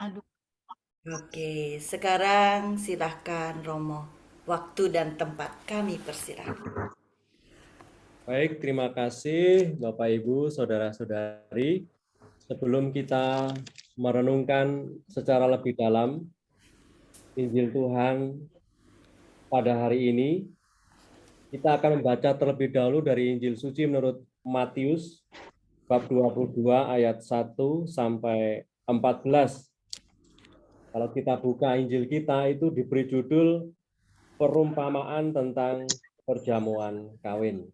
Aduh, Oke, sekarang silahkan Romo. Waktu dan tempat kami persilahkan. Baik, terima kasih Bapak Ibu, saudara-saudari. Sebelum kita merenungkan secara lebih dalam Injil Tuhan pada hari ini, kita akan membaca terlebih dahulu dari Injil Suci menurut Matius bab 22 ayat 1 sampai 14. Kalau kita buka Injil kita itu diberi judul perumpamaan tentang perjamuan kawin.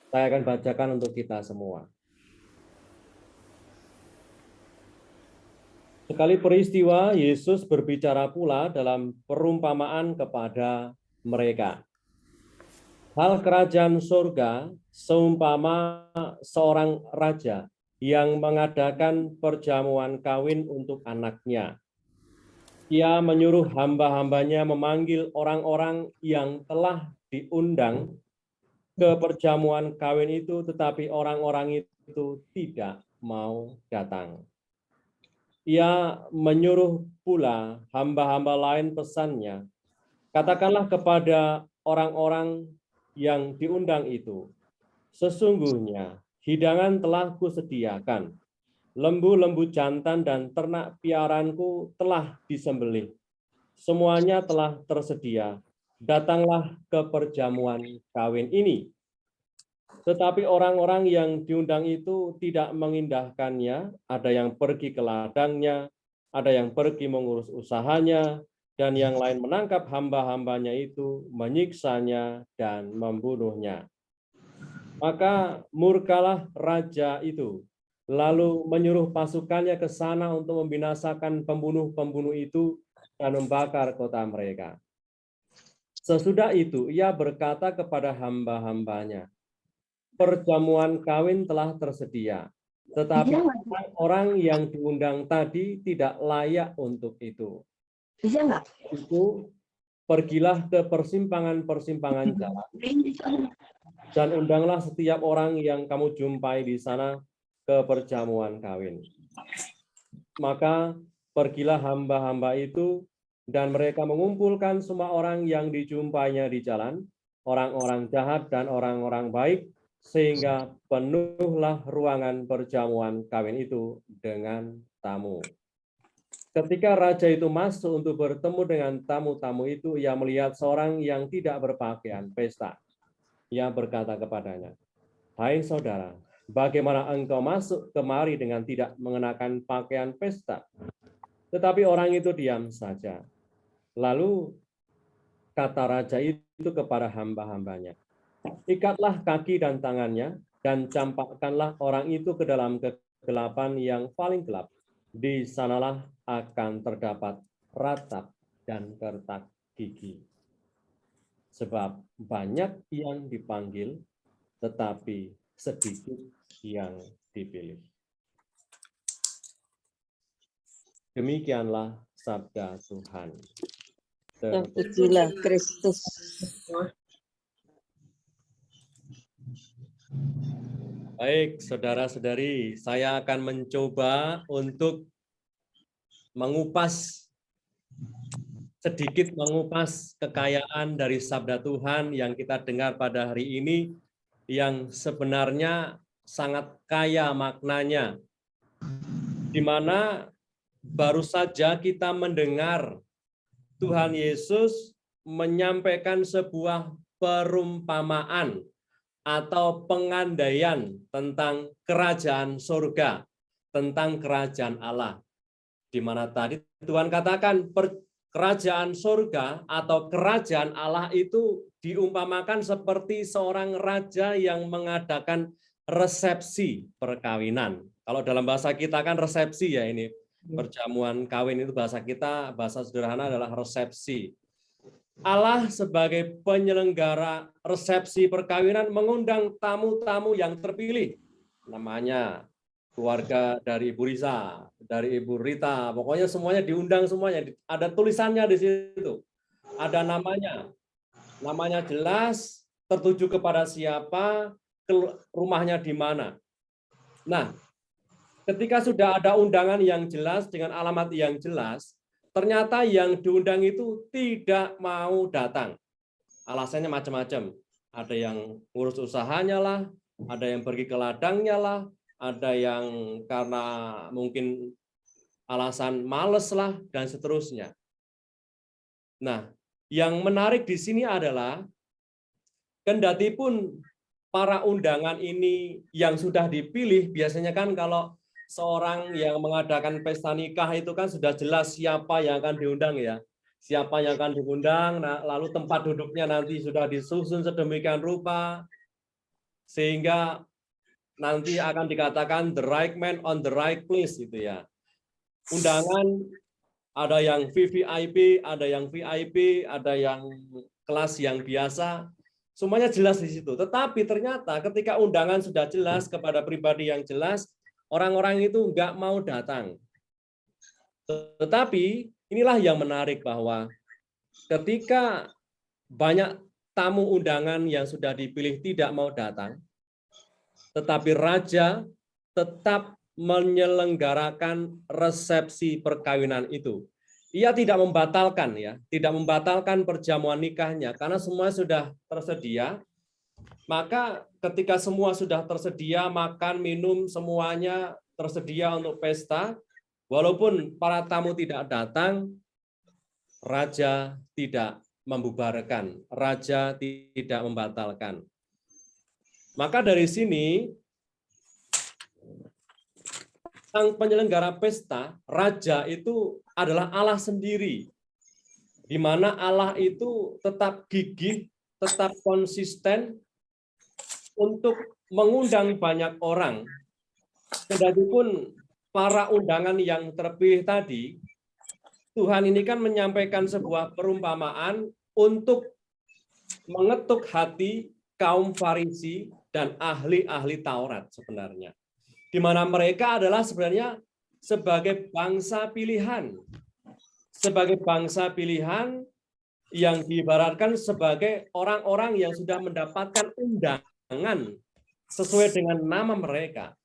Saya akan bacakan untuk kita semua. Sekali peristiwa, Yesus berbicara pula dalam perumpamaan kepada mereka. Hal kerajaan surga seumpama seorang raja yang mengadakan perjamuan kawin untuk anaknya. Ia menyuruh hamba-hambanya memanggil orang-orang yang telah diundang ke perjamuan kawin itu, tetapi orang-orang itu tidak mau datang. Ia menyuruh pula hamba-hamba lain pesannya, katakanlah kepada orang-orang yang diundang itu, sesungguhnya hidangan telah kusediakan, lembu-lembu jantan dan ternak piaranku telah disembelih, semuanya telah tersedia, datanglah ke perjamuan kawin ini. Tetapi orang-orang yang diundang itu tidak mengindahkannya, ada yang pergi ke ladangnya, ada yang pergi mengurus usahanya, dan yang lain menangkap hamba-hambanya itu, menyiksanya, dan membunuhnya. Maka murkalah raja itu, lalu menyuruh pasukannya ke sana untuk membinasakan pembunuh-pembunuh itu dan membakar kota mereka. Sesudah itu ia berkata kepada hamba-hambanya, perjamuan kawin telah tersedia, tetapi bisa nggak? orang yang diundang tadi tidak layak untuk itu. Bisa nggak? Itu pergilah ke persimpangan-persimpangan jalan dan undanglah setiap orang yang kamu jumpai di sana ke perjamuan kawin. Maka pergilah hamba-hamba itu dan mereka mengumpulkan semua orang yang dijumpainya di jalan, orang-orang jahat dan orang-orang baik, sehingga penuhlah ruangan perjamuan kawin itu dengan tamu. Ketika raja itu masuk untuk bertemu dengan tamu-tamu itu, ia melihat seorang yang tidak berpakaian pesta. Ia berkata kepadanya, hai saudara, bagaimana engkau masuk kemari dengan tidak mengenakan pakaian pesta? Tetapi orang itu diam saja. Lalu kata raja itu kepada hamba-hambanya, ikatlah kaki dan tangannya, dan campakkanlah orang itu ke dalam kegelapan yang paling gelap. Di sanalah akan terdapat ratap dan kertak gigi. Sebab banyak yang dipanggil, tetapi sedikit yang dipilih. Demikianlah sabda Tuhan. Terpujilah Kristus. Baik, saudara-saudari, saya akan mencoba untuk sedikit mengupas kekayaan dari sabda Tuhan yang kita dengar pada hari ini, yang sebenarnya sangat kaya maknanya, di mana baru saja kita mendengar Tuhan Yesus menyampaikan sebuah perumpamaan atau pengandaian tentang kerajaan surga, tentang kerajaan Allah. Di mana tadi Tuhan katakan kerajaan surga atau kerajaan Allah itu diumpamakan seperti seorang raja yang mengadakan resepsi perkawinan. Kalau dalam bahasa kita kan resepsi ya ini. Perjamuan kawin itu bahasa kita, bahasa sederhana adalah resepsi. Allah sebagai penyelenggara resepsi perkawinan mengundang tamu-tamu yang terpilih. Namanya keluarga dari Ibu Risa, dari Ibu Rita, pokoknya semuanya diundang semuanya. Ada tulisannya di situ. Ada namanya. Namanya jelas, tertuju kepada siapa, rumahnya di mana. Nah, Ketika sudah ada undangan yang jelas dengan alamat yang jelas, ternyata yang diundang itu tidak mau datang. Alasannya macam-macam. Ada yang ngurus usahanya lah, ada yang pergi ke ladangnya lah, ada yang karena mungkin alasan males lah, dan seterusnya. Nah, yang menarik di sini adalah kendati pun para undangan ini yang sudah dipilih, biasanya kan kalau seorang yang mengadakan pesta nikah itu kan sudah jelas siapa yang akan diundang ya. Siapa yang akan diundang, nah, lalu tempat duduknya nanti sudah disusun sedemikian rupa, sehingga nanti akan dikatakan the right man on the right place gitu ya. Undangan ada yang VVIP, ada yang VIP, ada yang kelas yang biasa, semuanya jelas di situ. Tetapi ternyata ketika undangan sudah jelas kepada pribadi yang jelas, orang-orang itu nggak mau datang. Tetapi inilah yang menarik bahwa ketika banyak tamu undangan yang sudah dipilih tidak mau datang, tetapi raja tetap menyelenggarakan resepsi perkawinan itu. Ia tidak membatalkan ya, tidak membatalkan perjamuan nikahnya karena semua sudah tersedia. Maka ketika semua sudah tersedia, makan, minum, semuanya tersedia untuk pesta, walaupun para tamu tidak datang, raja tidak membubarkan, raja tidak membatalkan. Maka dari sini, sang penyelenggara pesta, raja itu adalah Allah sendiri, di mana Allah itu tetap gigih, tetap konsisten untuk mengundang banyak orang. Kedatipun para undangan yang terpilih tadi, Tuhan ini kan menyampaikan sebuah perumpamaan untuk mengetuk hati kaum Farisi dan ahli-ahli Taurat sebenarnya. Di mana mereka adalah sebenarnya sebagai bangsa pilihan. Sebagai bangsa pilihan yang diibaratkan sebagai orang-orang yang sudah mendapatkan undangan sesuai dengan nama mereka.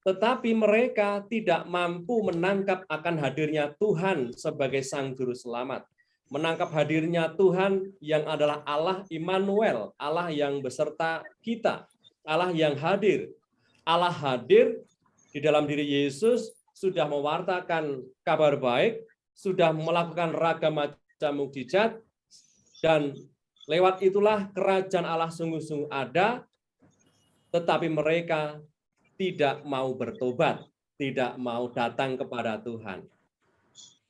Tetapi mereka tidak mampu menangkap akan hadirnya Tuhan sebagai Sang Juru Selamat. Menangkap hadirnya Tuhan yang adalah Allah Immanuel, Allah yang beserta kita, Allah yang hadir. Allah hadir di dalam diri Yesus, sudah mewartakan kabar baik, sudah melakukan ragam macam mukjizat, dan lewat itulah kerajaan Allah sungguh-sungguh ada, tetapi mereka tidak mau bertobat, tidak mau datang kepada Tuhan.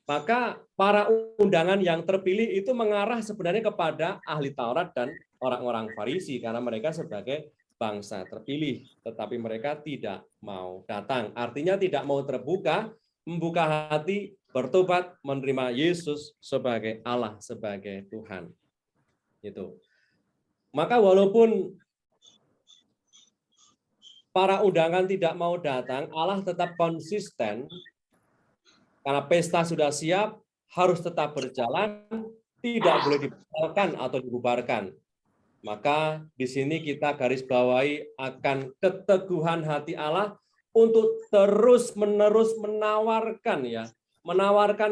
Maka para undangan yang terpilih itu mengarah sebenarnya kepada ahli Taurat dan orang-orang Farisi, karena mereka sebagai bangsa terpilih, tetapi mereka tidak mau datang. Artinya tidak mau terbuka, membuka hati, bertobat, menerima Yesus sebagai Allah, sebagai Tuhan. Itu. Maka walaupun para undangan tidak mau datang, Allah tetap konsisten, karena pesta sudah siap, harus tetap berjalan, tidak boleh dibatalkan atau dibubarkan. Maka di sini kita garis bawahi akan keteguhan hati Allah untuk terus-menerus menawarkan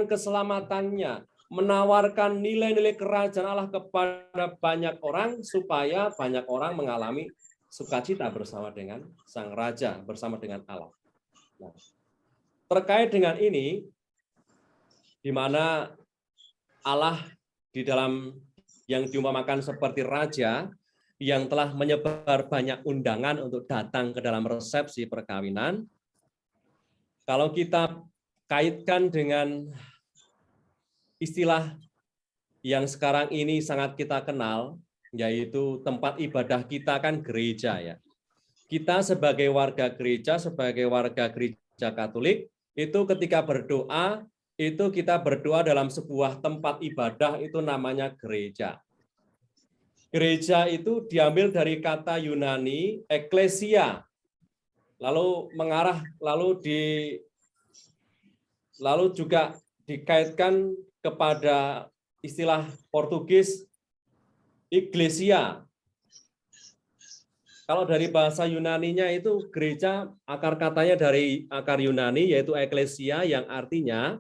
keselamatannya, menawarkan nilai-nilai kerajaan Allah kepada banyak orang supaya banyak orang mengalami sukacita bersama dengan Sang Raja, bersama dengan Allah. Nah, terkait dengan ini, di mana Allah di dalam yang diumpamakan seperti raja yang telah menyebar banyak undangan untuk datang ke dalam resepsi perkawinan. Kalau kita kaitkan dengan istilah yang sekarang ini sangat kita kenal, yaitu tempat ibadah kita kan gereja ya. Kita sebagai warga gereja Katolik, itu ketika berdoa, itu kita berdoa dalam sebuah tempat ibadah, itu namanya gereja. Gereja itu diambil dari kata Yunani eklesia, lalu mengarah, lalu juga dikaitkan kepada istilah Portugis iglesia. Kalau dari bahasa Yunaninya itu gereja, akar katanya dari akar Yunani yaitu eklesia, yang artinya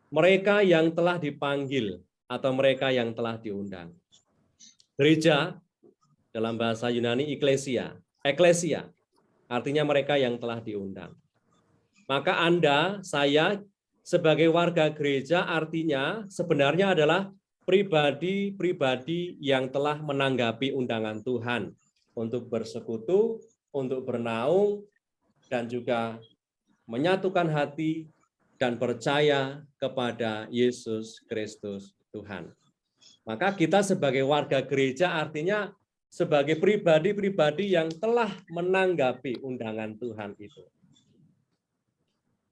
mereka yang telah dipanggil atau mereka yang telah diundang. Gereja dalam bahasa Yunani eklesia. Eklesia artinya mereka yang telah diundang. Maka Anda, saya sebagai warga gereja artinya sebenarnya adalah pribadi-pribadi yang telah menanggapi undangan Tuhan untuk bersekutu, untuk bernaung, dan juga menyatukan hati dan percaya kepada Yesus Kristus Tuhan. Maka kita sebagai warga gereja artinya sebagai pribadi-pribadi yang telah menanggapi undangan Tuhan itu.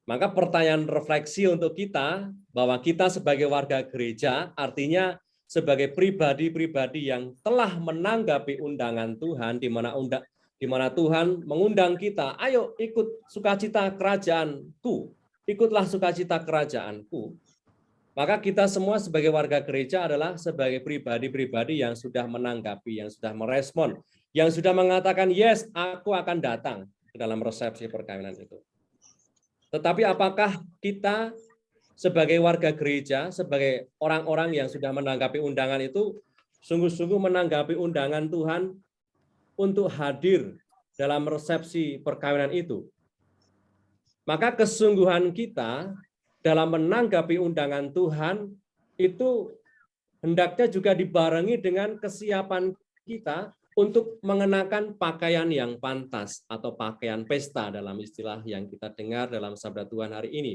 Maka pertanyaan refleksi untuk kita, bahwa kita sebagai warga gereja artinya sebagai pribadi-pribadi yang telah menanggapi undangan Tuhan, di mana Tuhan mengundang kita, ayo ikut sukacita kerajaanku, ikutlah sukacita kerajaanku. Maka kita semua sebagai warga gereja adalah sebagai pribadi-pribadi yang sudah menanggapi, yang sudah merespon, yang sudah mengatakan, yes, aku akan datang ke dalam resepsi perkawinan itu. Tetapi apakah kita sebagai warga gereja, sebagai orang-orang yang sudah menanggapi undangan itu, sungguh-sungguh menanggapi undangan Tuhan untuk hadir dalam resepsi perkawinan itu? Maka kesungguhan kita dalam menanggapi undangan Tuhan itu hendaknya juga dibarengi dengan kesiapan kita untuk mengenakan pakaian yang pantas atau pakaian pesta dalam istilah yang kita dengar dalam sabda Tuhan hari ini.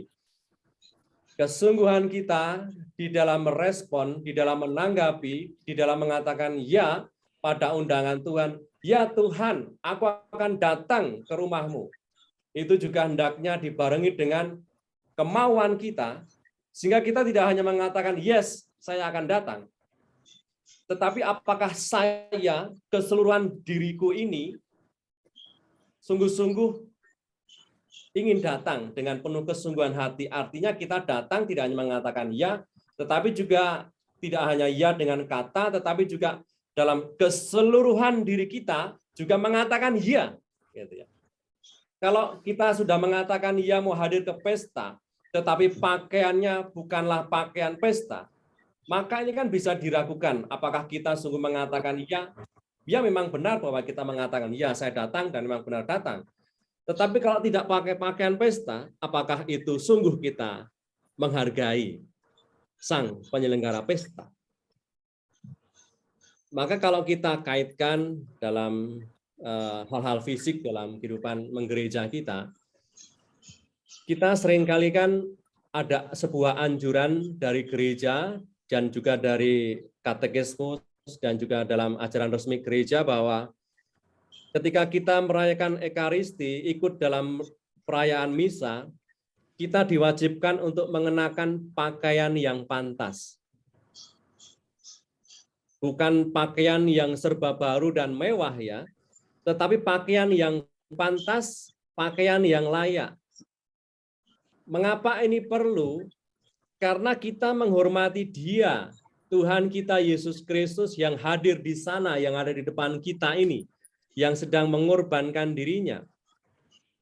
Kesungguhan kita di dalam merespon, di dalam menanggapi, di dalam mengatakan ya pada undangan Tuhan, ya Tuhan, aku akan datang ke rumahmu. Itu juga hendaknya dibarengi dengan kemauan kita, sehingga kita tidak hanya mengatakan yes, saya akan datang, tetapi apakah saya, keseluruhan diriku ini, sungguh-sungguh ingin datang dengan penuh kesungguhan hati. Artinya kita datang tidak hanya mengatakan ya, tetapi juga tidak hanya ya dengan kata, tetapi juga dalam keseluruhan diri kita juga mengatakan ya. Gitu ya. Kalau kita sudah mengatakan ya mau hadir ke pesta, tetapi pakaiannya bukanlah pakaian pesta, maka ini kan bisa diragukan apakah kita sungguh mengatakan ya, ya memang benar bahwa kita mengatakan ya saya datang dan memang benar datang. Tetapi kalau tidak pakai pakaian pesta, apakah itu sungguh kita menghargai sang penyelenggara pesta? Maka kalau kita kaitkan dalam hal-hal fisik dalam kehidupan menggereja kita seringkali kan ada sebuah anjuran dari gereja dan juga dari katekismus dan juga dalam ajaran resmi gereja bahwa ketika kita merayakan Ekaristi, ikut dalam perayaan misa, kita diwajibkan untuk mengenakan pakaian yang pantas. Bukan pakaian yang serba baru dan mewah ya, tetapi pakaian yang pantas, pakaian yang layak. Mengapa ini perlu? Karena kita menghormati Dia, Tuhan kita Yesus Kristus yang hadir di sana, yang ada di depan kita ini, yang sedang mengorbankan dirinya.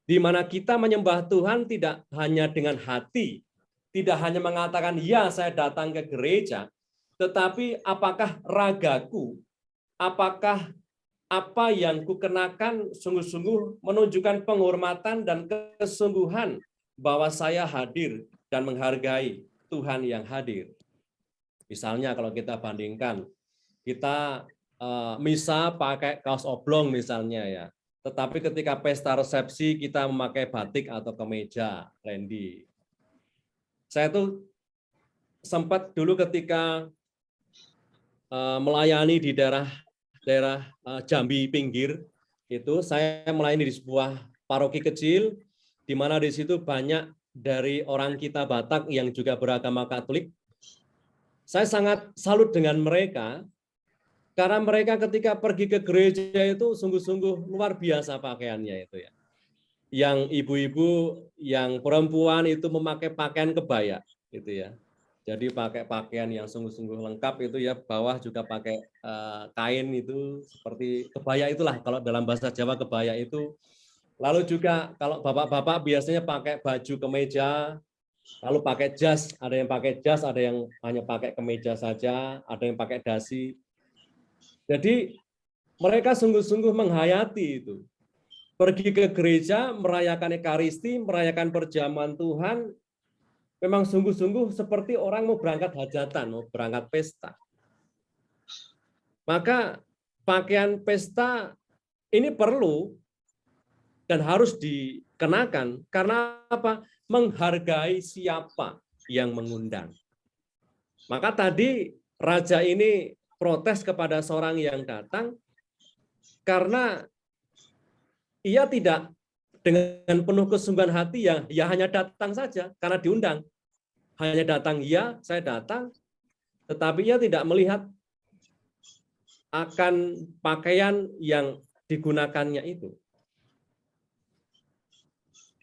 Di mana kita menyembah Tuhan tidak hanya dengan hati, tidak hanya mengatakan, ya saya datang ke gereja, tetapi apakah ragaku, apakah apa yang kukenakan sungguh-sungguh menunjukkan penghormatan dan kesungguhan bahwa saya hadir dan menghargai Tuhan yang hadir. Misalnya kalau kita bandingkan, kita misa pakai kaos oblong misalnya ya, tetapi ketika pesta resepsi kita memakai batik atau kemeja, Randy. Saya tuh sempat dulu ketika melayani di daerah Jambi pinggir, itu saya melayani di sebuah paroki kecil, di mana di situ banyak dari orang kita Batak yang juga beragama Katolik. Saya sangat salut dengan mereka, karena mereka ketika pergi ke gereja itu sungguh-sungguh luar biasa pakaiannya itu ya. Yang ibu-ibu, yang perempuan itu memakai pakaian kebaya, gitu ya. Jadi pakai pakaian yang sungguh-sungguh lengkap itu ya, bawah juga pakai kain itu seperti kebaya itulah kalau dalam bahasa Jawa kebaya itu. Lalu juga kalau bapak-bapak biasanya pakai baju kemeja, lalu pakai jas, ada yang pakai jas, ada yang hanya pakai kemeja saja, ada yang pakai dasi. Jadi mereka sungguh-sungguh menghayati itu. Pergi ke gereja, merayakan Ekaristi, merayakan perjamuan Tuhan, memang sungguh-sungguh seperti orang mau berangkat hajatan, mau berangkat pesta. Maka pakaian pesta ini perlu dan harus dikenakan karena apa? Menghargai siapa yang mengundang. Maka tadi raja ini protes kepada seorang yang datang karena ia tidak dengan penuh kesungguhan hati ya hanya datang saja karena diundang. Hanya datang, ya saya datang, tetapi ia tidak melihat akan pakaian yang digunakannya itu.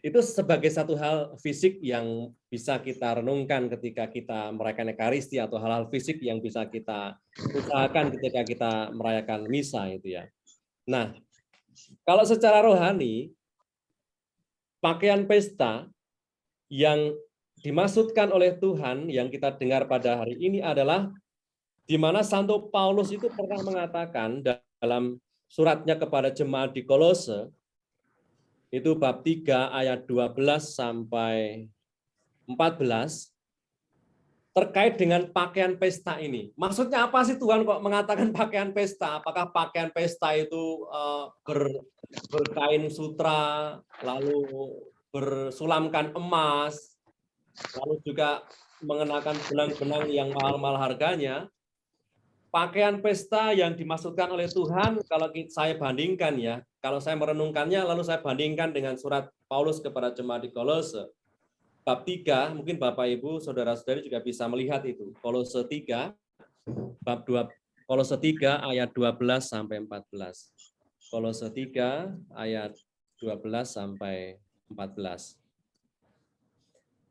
Itu sebagai satu hal fisik yang bisa kita renungkan ketika kita merayakan Ekaristi atau hal-hal fisik yang bisa kita usahakan ketika kita merayakan misa itu ya. Nah, kalau secara rohani, pakaian pesta yang dimaksudkan oleh Tuhan yang kita dengar pada hari ini adalah di mana Santo Paulus itu pernah mengatakan dalam suratnya kepada jemaat di Kolose, itu bab 3 ayat 12 sampai 14, terkait dengan pakaian pesta ini. Maksudnya apa sih Tuhan kok mengatakan pakaian pesta? Apakah pakaian pesta itu berkain sutra, lalu bersulamkan emas, lalu juga mengenakan benang-benang yang mahal-mahal harganya? Pakaian pesta yang dimaksudkan oleh Tuhan, kalau saya bandingkan ya, kalau saya merenungkannya, lalu saya bandingkan dengan surat Paulus kepada jemaat di Kolose, bab 3, mungkin Bapak Ibu, saudara-saudari juga bisa melihat itu. Kolose 3, bab 2, Kolose 3 ayat 12 sampai 14. Kolose 3 ayat 12 sampai 14.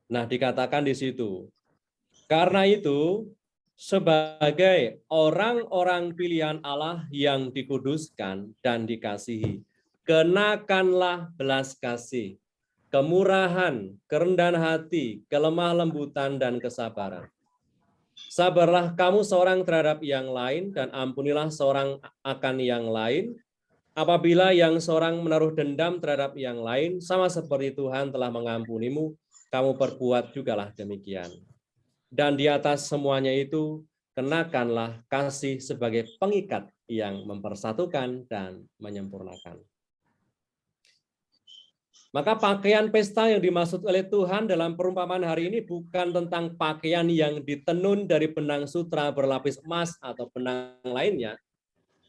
Nah, dikatakan di situ, karena itu, sebagai orang-orang pilihan Allah yang dikuduskan dan dikasihi, kenakanlah belas kasih, kemurahan, kerendahan hati, kelemah lembutan, dan kesabaran. Sabarlah kamu seorang terhadap yang lain, dan ampunilah seorang akan yang lain. Apabila yang seorang menaruh dendam terhadap yang lain, sama seperti Tuhan telah mengampunimu, kamu perbuat jugalah demikian. Dan di atas semuanya itu, kenakanlah kasih sebagai pengikat yang mempersatukan dan menyempurnakan. Maka pakaian pesta yang dimaksud oleh Tuhan dalam perumpamaan hari ini bukan tentang pakaian yang ditenun dari benang sutra berlapis emas atau benang lainnya,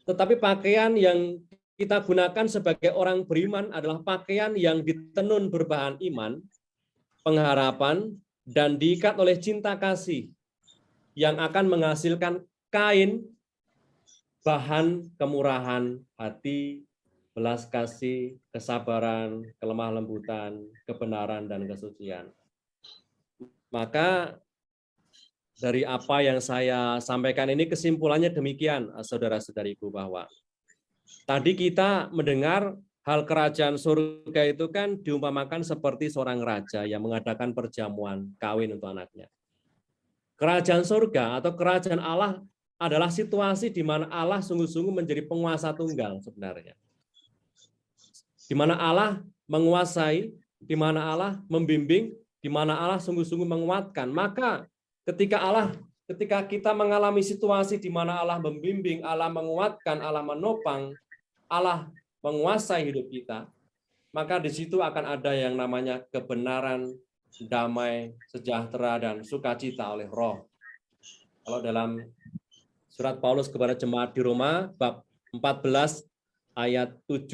tetapi pakaian yang kita gunakan sebagai orang beriman adalah pakaian yang ditenun berbahan iman, pengharapan, dan diikat oleh cinta kasih yang akan menghasilkan kain, bahan kemurahan hati, belas kasih, kesabaran, kelemah lembutan, kebenaran, dan kesucian. Maka dari apa yang saya sampaikan ini kesimpulannya demikian, saudara-saudariku, bahwa tadi kita mendengar hal kerajaan surga itu kan diumpamakan seperti seorang raja yang mengadakan perjamuan kawin untuk anaknya. Kerajaan surga atau kerajaan Allah adalah situasi di mana Allah sungguh-sungguh menjadi penguasa tunggal sebenarnya. Di mana Allah menguasai, di mana Allah membimbing, di mana Allah sungguh-sungguh menguatkan. Maka ketika kita mengalami situasi di mana Allah membimbing, Allah menguatkan, Allah menopang, Allah menguasai hidup kita, maka di situ akan ada yang namanya kebenaran, damai, sejahtera, dan sukacita oleh Roh. Kalau dalam surat Paulus kepada jemaat di Roma, bab 14 ayat 7,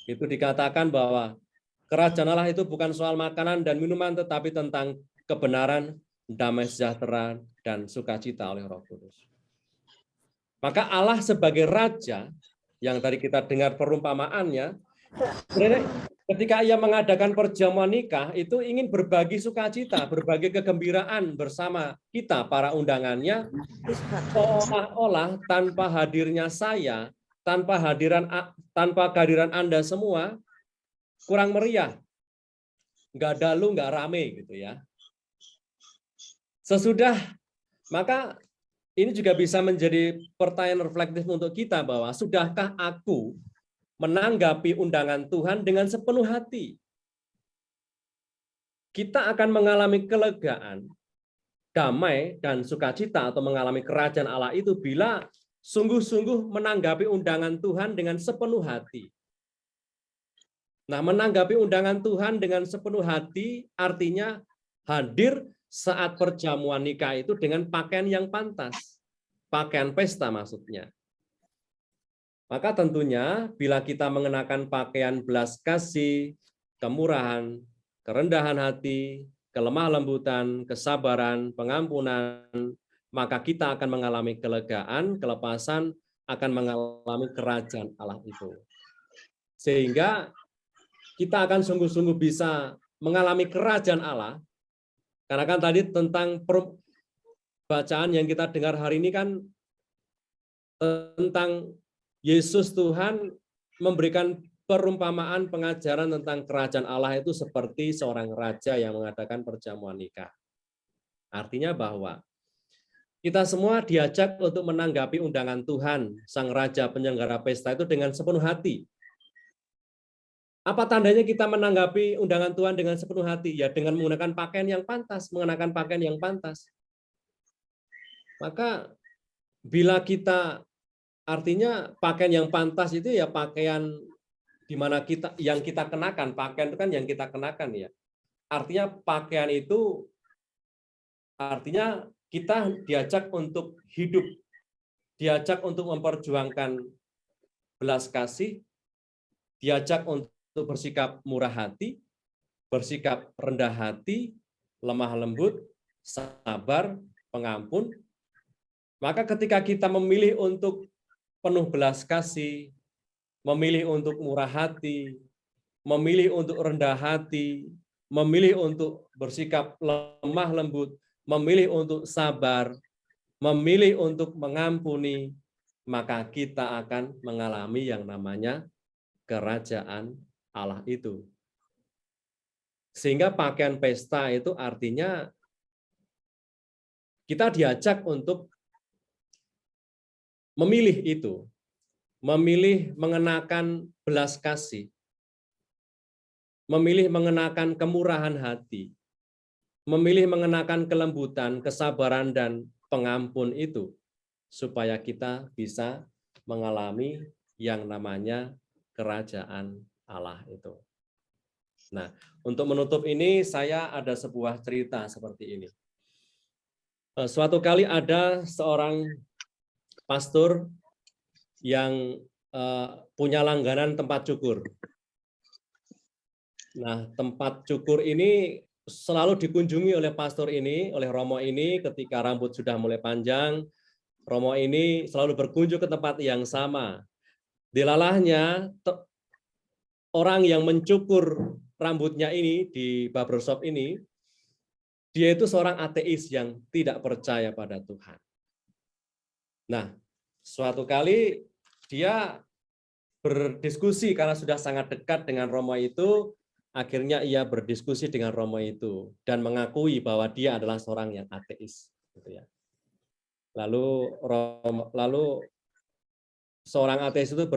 itu dikatakan bahwa kerajaan Allah itu bukan soal makanan dan minuman, tetapi tentang kebenaran, damai sejahtera, dan sukacita oleh Roh Kudus. Maka Allah sebagai Raja, yang tadi kita dengar perumpamaannya, sebenarnya Ketika ia mengadakan perjamuan nikah, itu ingin berbagi sukacita, berbagi kegembiraan bersama kita, para undangannya, seolah-olah tanpa hadirnya saya, tanpa kehadiran Anda semua, kurang meriah, nggak dalu, nggak rame gitu ya. Sesudah, maka ini juga bisa menjadi pertanyaan reflektif untuk kita bahwa sudahkah aku menanggapi undangan Tuhan dengan sepenuh hati? Kita akan mengalami kelegaan, damai, dan sukacita atau mengalami kerajaan Allah itu bila sungguh-sungguh menanggapi undangan Tuhan dengan sepenuh hati. Nah, menanggapi undangan Tuhan dengan sepenuh hati artinya hadir saat perjamuan nikah itu dengan pakaian yang pantas. Pakaian pesta maksudnya. Maka tentunya bila kita mengenakan pakaian belas kasih, kemurahan, kerendahan hati, kelemah lembutan, kesabaran, pengampunan, maka kita akan mengalami kelegaan, kelepasan, akan mengalami kerajaan Allah itu. Sehingga kita akan sungguh-sungguh bisa mengalami kerajaan Allah, karena kan tadi tentang bacaan yang kita dengar hari ini kan tentang Yesus Tuhan memberikan perumpamaan pengajaran tentang kerajaan Allah itu seperti seorang raja yang mengadakan perjamuan nikah. Artinya bahwa kita semua diajak untuk menanggapi undangan Tuhan, Sang Raja penyelenggara pesta itu dengan sepenuh hati. Apa tandanya kita menanggapi undangan Tuhan dengan sepenuh hati? Ya dengan menggunakan pakaian yang pantas, mengenakan pakaian yang pantas. Maka bila kita, artinya pakaian yang pantas itu ya pakaian di mana yang kita kenakan, pakaian itu kan yang kita kenakan ya. Artinya pakaian itu artinya kita diajak untuk hidup, diajak untuk memperjuangkan belas kasih, diajak untuk bersikap murah hati, bersikap rendah hati, lemah lembut, sabar, pengampun. Maka ketika kita memilih untuk penuh belas kasih, memilih untuk murah hati, memilih untuk rendah hati, memilih untuk bersikap lemah lembut, memilih untuk sabar, memilih untuk mengampuni, maka kita akan mengalami yang namanya kerajaan Allah itu. Sehingga pakaian pesta itu artinya kita diajak untuk memilih itu, memilih mengenakan belas kasih, memilih mengenakan kemurahan hati, memilih mengenakan kelembutan, kesabaran, dan pengampun itu, supaya kita bisa mengalami yang namanya kerajaan Allah itu. Nah, untuk menutup ini, saya ada sebuah cerita seperti ini. Suatu kali ada seorang pastor yang punya langganan tempat cukur. Nah, tempat cukur ini selalu dikunjungi oleh pastor ini, oleh Romo ini ketika rambut sudah mulai panjang. Romo ini selalu berkunjung ke tempat yang sama. Dilalahnya, orang yang mencukur rambutnya ini di barbershop ini, dia itu seorang ateis yang tidak percaya pada Tuhan. Nah, suatu kali dia berdiskusi karena sudah sangat dekat dengan Romo itu, akhirnya ia berdiskusi dengan Romo itu dan mengakui bahwa dia adalah seorang yang ateis. Gitu ya. Lalu seorang ateis itu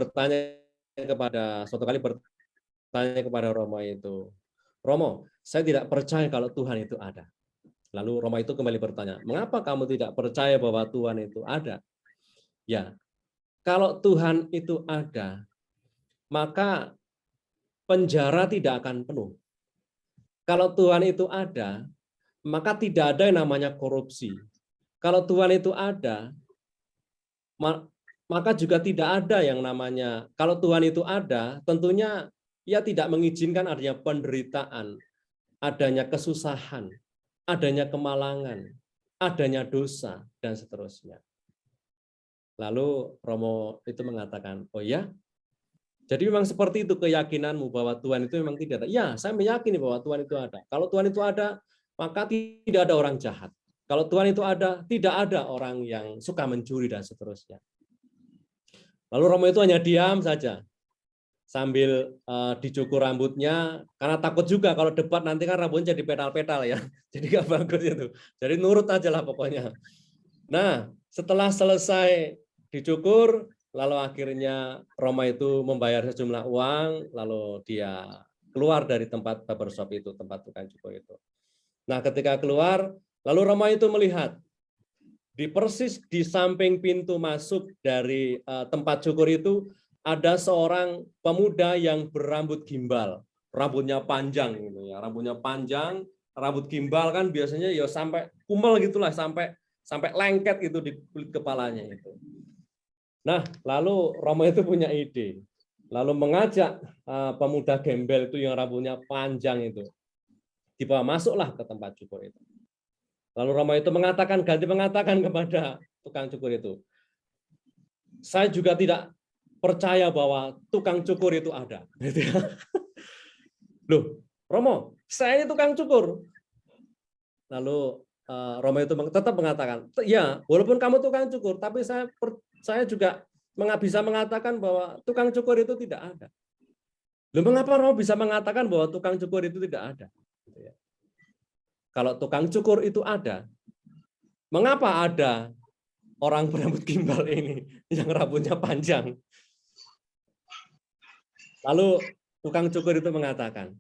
suatu kali bertanya kepada Romo itu, Romo, saya tidak percaya kalau Tuhan itu ada. Lalu Romo itu kembali bertanya, mengapa kamu tidak percaya bahwa Tuhan itu ada? Ya, kalau Tuhan itu ada, maka penjara tidak akan penuh. Kalau Tuhan itu ada, maka tidak ada yang namanya korupsi. Kalau Tuhan itu ada, maka juga tidak ada yang namanya, kalau Tuhan itu ada, tentunya ia tidak mengizinkan adanya penderitaan, adanya kesusahan, adanya kemalangan, adanya dosa, dan seterusnya. Lalu Romo itu mengatakan, oh ya, Jadi memang seperti itu keyakinanmu bahwa Tuhan itu memang tidak ada. Ya, saya meyakini bahwa Tuhan itu ada. Kalau Tuhan itu ada, maka tidak ada orang jahat. Kalau Tuhan itu ada, tidak ada orang yang suka mencuri dan seterusnya. Lalu Romo itu hanya diam saja sambil dicukur rambutnya, karena takut juga kalau debat nanti kan rambutnya jadi petal-petal ya. Jadi nggak bagus itu. Jadi nurut aja lah pokoknya. Nah, setelah selesai dicukur, lalu akhirnya Roma itu membayar sejumlah uang, lalu dia keluar dari tempat barbershop itu, tempat tukang cukur itu. Nah, ketika keluar, lalu Roma itu melihat persis di samping pintu masuk dari tempat cukur itu ada seorang pemuda yang berambut gimbal, rambutnya panjang gitu ya, rambutnya panjang, rambut gimbal kan biasanya ya sampai kumel gitulah, sampai lengket gitu di kulit kepalanya itu. Nah, lalu Romo itu punya ide, lalu mengajak pemuda gembel itu yang rambutnya panjang itu, dibawa masuklah ke tempat cukur itu. Lalu Romo itu ganti mengatakan kepada tukang cukur itu, saya juga tidak percaya bahwa tukang cukur itu ada. Loh, Romo, saya ini tukang cukur. Lalu Romo itu tetap mengatakan, ya, walaupun kamu tukang cukur, tapi saya juga bisa mengatakan bahwa tukang cukur itu tidak ada. Loh, mengapa Romo bisa mengatakan bahwa tukang cukur itu tidak ada? Kalau tukang cukur itu ada, mengapa ada orang berambut gimbal ini yang rambutnya panjang? Lalu tukang cukur itu mengatakan,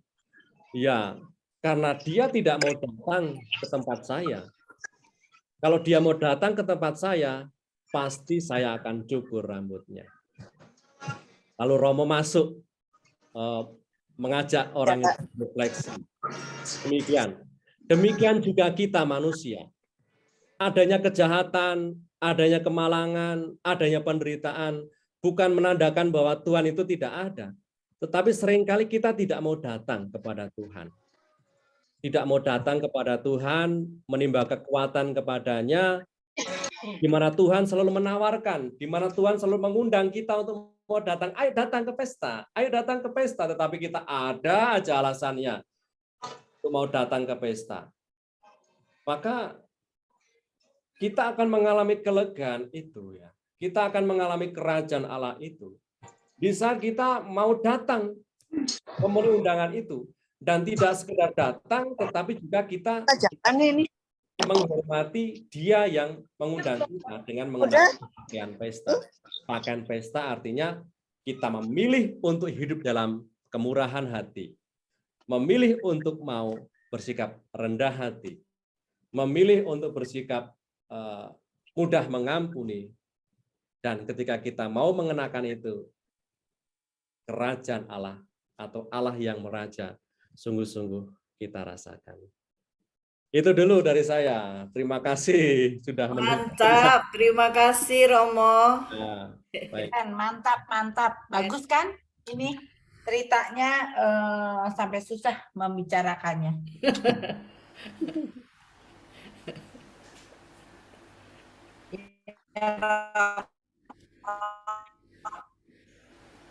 ya, karena dia tidak mau datang ke tempat saya. Kalau dia mau datang ke tempat saya, pasti saya akan cukur rambutnya. Lalu Romo masuk, mengajak orang itu berefleksi. Demikian juga kita manusia. Adanya kejahatan, adanya kemalangan, adanya penderitaan, bukan menandakan bahwa Tuhan itu tidak ada. Tetapi seringkali kita tidak mau datang kepada Tuhan. Tidak mau datang kepada Tuhan, menimba kekuatan kepadanya, di mana Tuhan selalu menawarkan, di mana Tuhan selalu mengundang kita untuk mau datang, ayo datang ke pesta, tetapi kita ada aja alasannya untuk mau datang ke pesta. Maka kita akan mengalami kelegaan itu ya. Kita akan mengalami kerajaan Allah itu. Bisa kita mau datang memenuhi undangan itu dan tidak sekedar datang, tetapi juga kita menghormati Dia yang mengundang kita dengan menggunakan pakaian pesta. Pakaian pesta artinya kita memilih untuk hidup dalam kemurahan hati, memilih untuk mau bersikap rendah hati, memilih untuk bersikap mudah mengampuni, dan ketika kita mau mengenakan itu, kerajaan Allah atau Allah yang meraja sungguh-sungguh kita rasakan. Itu dulu dari saya. Terima kasih sudah mendengar. Mantap, terima kasih Romo. Nah, baik. Mantap. Bagus kan? Ini ceritanya sampai susah membicarakannya.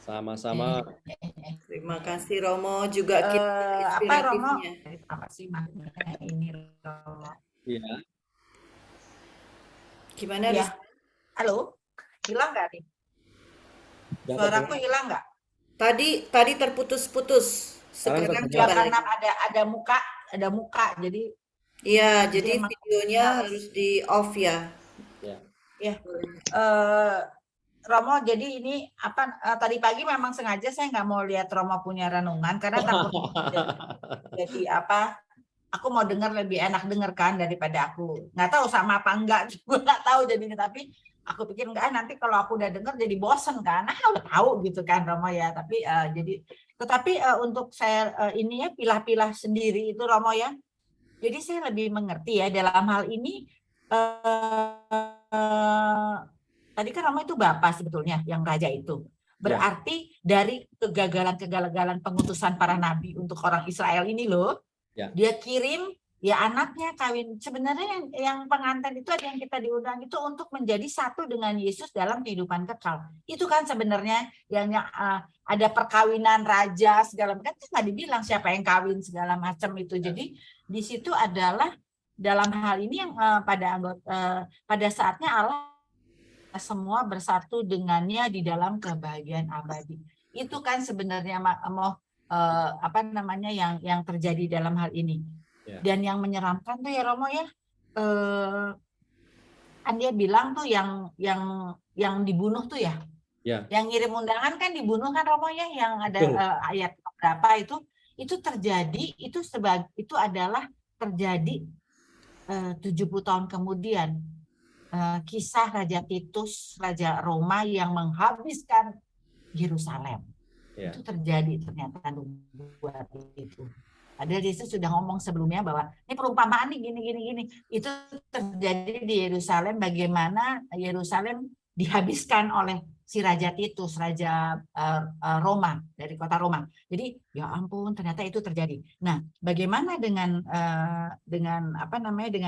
Sama-sama. Terima kasih Romo, juga kita inspiratifnya. Apa sih maknanya ini Romo? Iya. Gimana? Ya. Halo, hilang nggak nih? Suaraku hilang nggak? Tadi terputus-putus. Sekarang ya, coba karena lagi. ada muka, jadi. Iya, jadi videonya harus di off ya. Ya. Romo, jadi ini tadi pagi memang sengaja saya nggak mau lihat Romo punya renungan karena takut jadi aku mau dengar lebih enak kan daripada aku nggak tahu sama apa enggak juga nggak tahu jadinya, tapi aku pikir enggak, nanti kalau aku udah dengar jadi bosen kan, udah tahu gitu kan Romo ya, tapi tetapi untuk saya ini ya pilah-pilah sendiri itu Romo ya, jadi saya lebih mengerti ya dalam hal ini. Tadi kan Romo itu Bapa sebetulnya yang raja itu. Berarti dari kegagalan pengutusan para nabi untuk orang Israel ini loh, dia kirim ya anaknya kawin. Sebenarnya yang pengantin itu ada yang kita diundang itu untuk menjadi satu dengan Yesus dalam kehidupan kekal. Itu kan sebenarnya yang ada perkawinan raja segala macam, kan nggak dibilang siapa yang kawin segala macam itu. Jadi di situ adalah dalam hal ini yang pada saatnya Allah semua bersatu dengannya di dalam kebahagiaan abadi. Itu kan sebenarnya yang terjadi dalam hal ini. Ya. Dan yang menyeramkan tuh ya Romo ya, kan dia bilang tuh yang dibunuh tuh ya, yang ngirim undangan kan dibunuh kan Romo ya, yang ada ayat berapa itu terjadi, itu adalah terjadi 70 tahun kemudian. Kisah Raja Titus, Raja Roma yang menghabiskan Yerusalem. Itu terjadi ternyata buat itu. Padahal Yesus sudah ngomong sebelumnya bahwa ini perumpamaan nih gini. Itu terjadi di Yerusalem, bagaimana Yerusalem dihabiskan oleh si Raja Titus, Raja Roma, dari kota Roma. Jadi ya ampun, ternyata itu terjadi. Nah, bagaimana dengan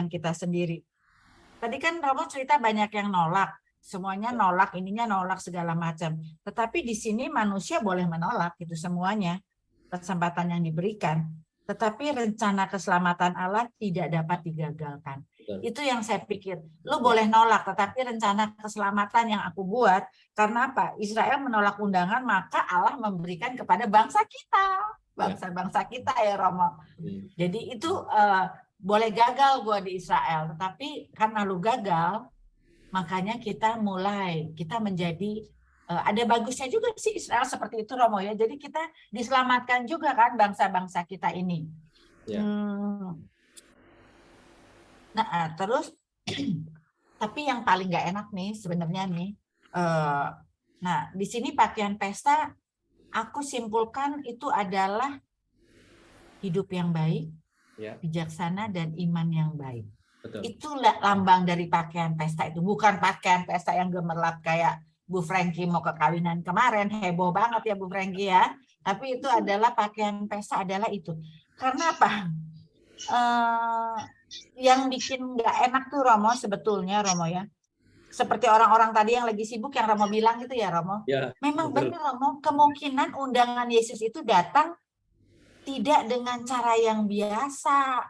kita sendiri? Tadi kan Romo cerita banyak yang nolak, semuanya nolak, ininya nolak segala macam. Tetapi di sini manusia boleh menolak itu semuanya, kesempatan yang diberikan. Tetapi rencana keselamatan Allah tidak dapat digagalkan. Itu yang saya pikir. Lu boleh nolak, tetapi rencana keselamatan yang aku buat, karena apa? Israel menolak undangan, maka Allah memberikan kepada bangsa kita, bangsa-bangsa kita ya Romo. Jadi itu boleh gagal gua di Israel, tetapi karena lu gagal, makanya kita menjadi ada bagusnya juga sih Israel seperti itu Romo ya. Jadi kita diselamatkan juga kan bangsa-bangsa kita ini. Nah terus, tapi yang paling nggak enak nih sebenarnya nih, nah di sini pakaian pesta, aku simpulkan itu adalah hidup yang baik, bijaksana dan iman yang baik. Betul. Itulah lambang dari pakaian pesta itu, bukan pakaian pesta yang gemerlap kayak Bu Franky mau ke kawinan kemarin, heboh banget ya Bu Franky ya. Tapi itu adalah pakaian pesta adalah itu. Karena apa? Yang bikin nggak enak tuh Romo sebetulnya Romo ya. Seperti orang-orang tadi yang lagi sibuk yang Romo bilang gitu ya Romo. Ya, memang benar Romo, kemungkinan undangan Yesus itu datang tidak dengan cara yang biasa,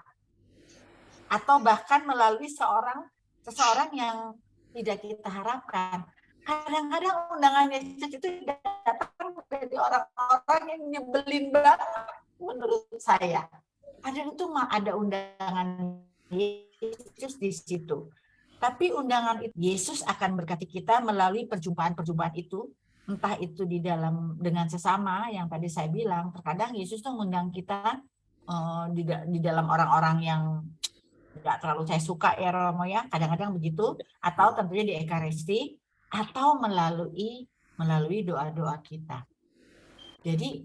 atau bahkan melalui seseorang yang tidak kita harapkan. Kadang-kadang undangan Yesus itu datang dari orang-orang yang nyebelin banget menurut saya. Kadang itu ada undangan Yesus di situ. Tapi undangan itu Yesus akan berkati kita melalui perjumpaan-perjumpaan itu. Entah itu di dalam dengan sesama yang tadi saya bilang, terkadang Yesus tuh mengundang kita di dalam orang-orang yang nggak terlalu saya suka ya Romo ya, kadang-kadang begitu, atau tentunya di Ekaristi, atau melalui doa-doa kita. Jadi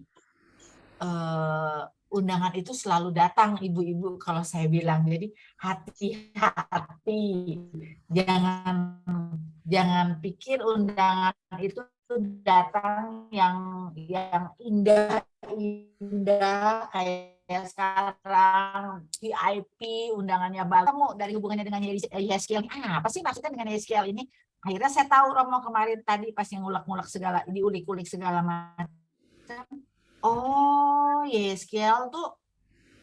undangan itu selalu datang ibu-ibu kalau saya bilang. Jadi hati-hati, jangan pikir undangan itu datang yang indah kayak sekarang VIP undangannya ketemu dari hubungannya dengan Yeskiel. Apa sih maksudnya dengan Yeskiel ini? Akhirnya saya tahu Romo kemarin tadi pas yang ngulak-ngulak segala, diulik-ulik segala macam. Oh, Yeskiel tuh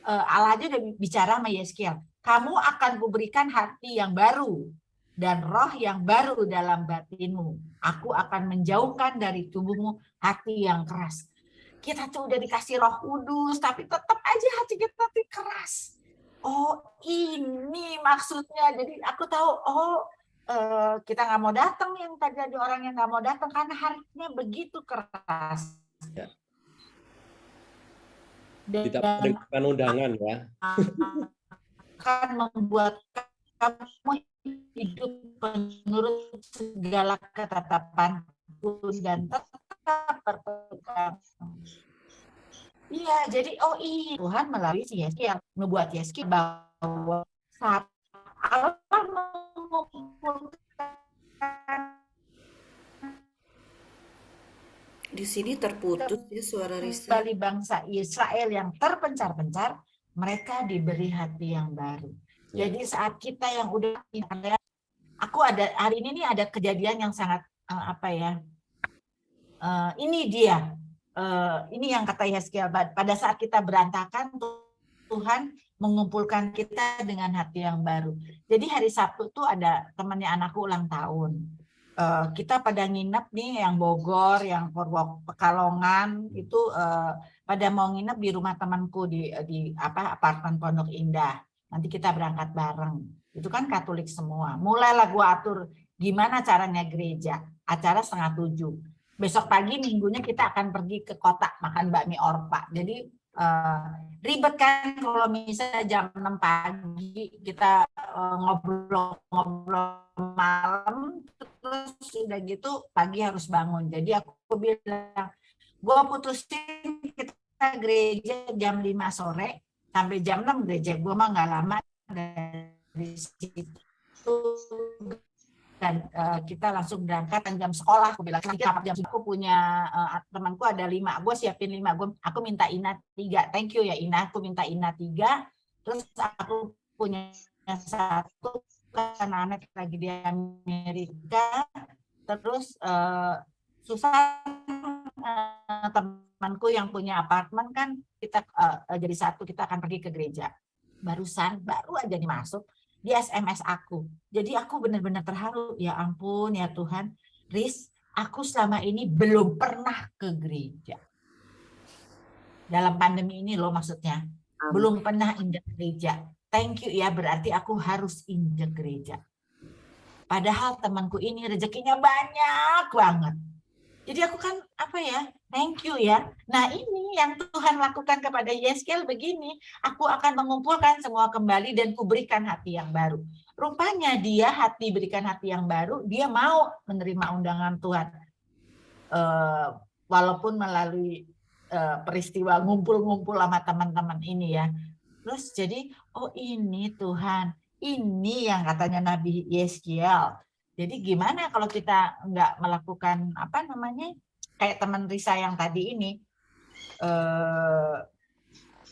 Allah aja udah bicara sama Yeskiel. Kamu akan kuberikan hati yang baru dan roh yang baru dalam batinmu. Aku akan menjauhkan dari tubuhmu hati yang keras. Kita tuh udah dikasih Roh Kudus, tapi tetap aja hati kita tuh keras. Oh, ini maksudnya. Jadi aku tahu, kita nggak mau datang, yang tadi ada orang yang nggak mau datang karena hatinya begitu keras. Ya. Tidak mendengarkan undangan ya. Akan membuat kamu hidup menurut segala ketetapanku dan tetap berpegang. Iya, jadi Tuhan melalui si Yeskiel membuat Yeskiel bahwa saat Allah mengumpulkan. Di sini terputus ya suara Risa. Kembali bangsa Israel yang terpencar-pencar, mereka diberi hati yang baru. Ya. Jadi saat kita yang udah, aku ada hari ini nih ada kejadian yang sangat ini dia, ini yang kata Yeskiel, pada saat kita berantakan, Tuhan mengumpulkan kita dengan hati yang baru. Jadi hari Sabtu tuh ada temannya anakku ulang tahun. Kita pada nginep nih, yang Bogor, yang Pekalongan itu pada mau nginep di rumah temanku di apartemen Pondok Indah. Nanti kita berangkat bareng. Itu kan Katolik semua. Mulailah gua atur gimana caranya gereja. Acara 6:30. Besok pagi minggunya kita akan pergi ke kota makan bakmi Orpa. Jadi ribet kan kalau misalnya jam 6 pagi kita ngobrol malam, terus udah gitu pagi harus bangun. Jadi aku bilang, gue putusin kita gereja jam 5 sore sampai jam 6 gereja. Gue mah nggak lama dari situ. Dan kita langsung berangkat jam sekolah. Aku bilang jam aku punya temanku ada 5, gue siapin 5, aku minta Ina 3, thank you ya Ina, aku minta Ina 3, terus aku punya 1 karena anak lagi di Amerika, terus temanku yang punya apartemen kan kita jadi 1, kita akan pergi ke gereja. Baru aja nih masuk di SMS aku. Jadi aku benar-benar terharu. Ya ampun ya Tuhan, Riz, aku selama ini belum pernah ke gereja. Dalam pandemi ini loh maksudnya. Belum pernah injak gereja. Thank you ya, berarti aku harus injak gereja. Padahal temanku ini rezekinya banyak banget. Jadi aku kan thank you ya. Nah ini yang Tuhan lakukan kepada Yeskiel begini. Aku akan mengumpulkan semua kembali dan kuberikan hati yang baru. Rupanya dia berikan hati yang baru, dia mau menerima undangan Tuhan. Walaupun melalui peristiwa ngumpul-ngumpul sama teman-teman ini ya. Terus jadi, oh ini Tuhan, ini yang katanya Nabi Yeskiel. Jadi gimana kalau kita nggak melakukan kayak teman Risa yang tadi ini,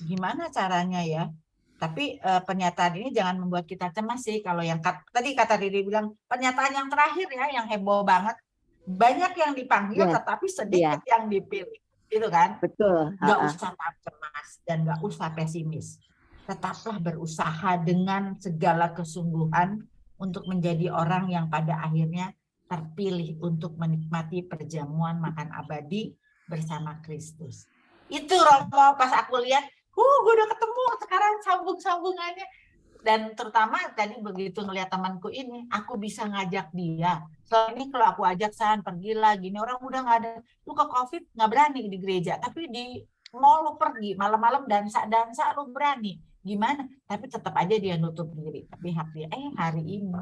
gimana caranya ya? Tapi pernyataan ini jangan membuat kita cemas sih. Kalau yang tadi kata Riri bilang, pernyataan yang terakhir ya, yang heboh banget, banyak yang dipanggil tetapi sedikit yang dipilih, itu kan? Betul. Nggak usah cemas dan nggak usah pesimis. Tetaplah berusaha dengan segala kesungguhan untuk menjadi orang yang pada akhirnya terpilih untuk menikmati perjamuan makan abadi bersama Kristus. Itu Romo, pas aku lihat, gue udah ketemu sekarang sambung-sambungannya. Dan terutama tadi begitu ngelihat temanku ini, aku bisa ngajak dia. Soalnya ini kalau aku ajak San, pergilah gini, orang udah nggak ada, lu ke COVID nggak berani di gereja, tapi di mall lu pergi, malam-malam dansa lu berani. Gimana? Tapi tetap aja dia nutup diri. Tapi hari ini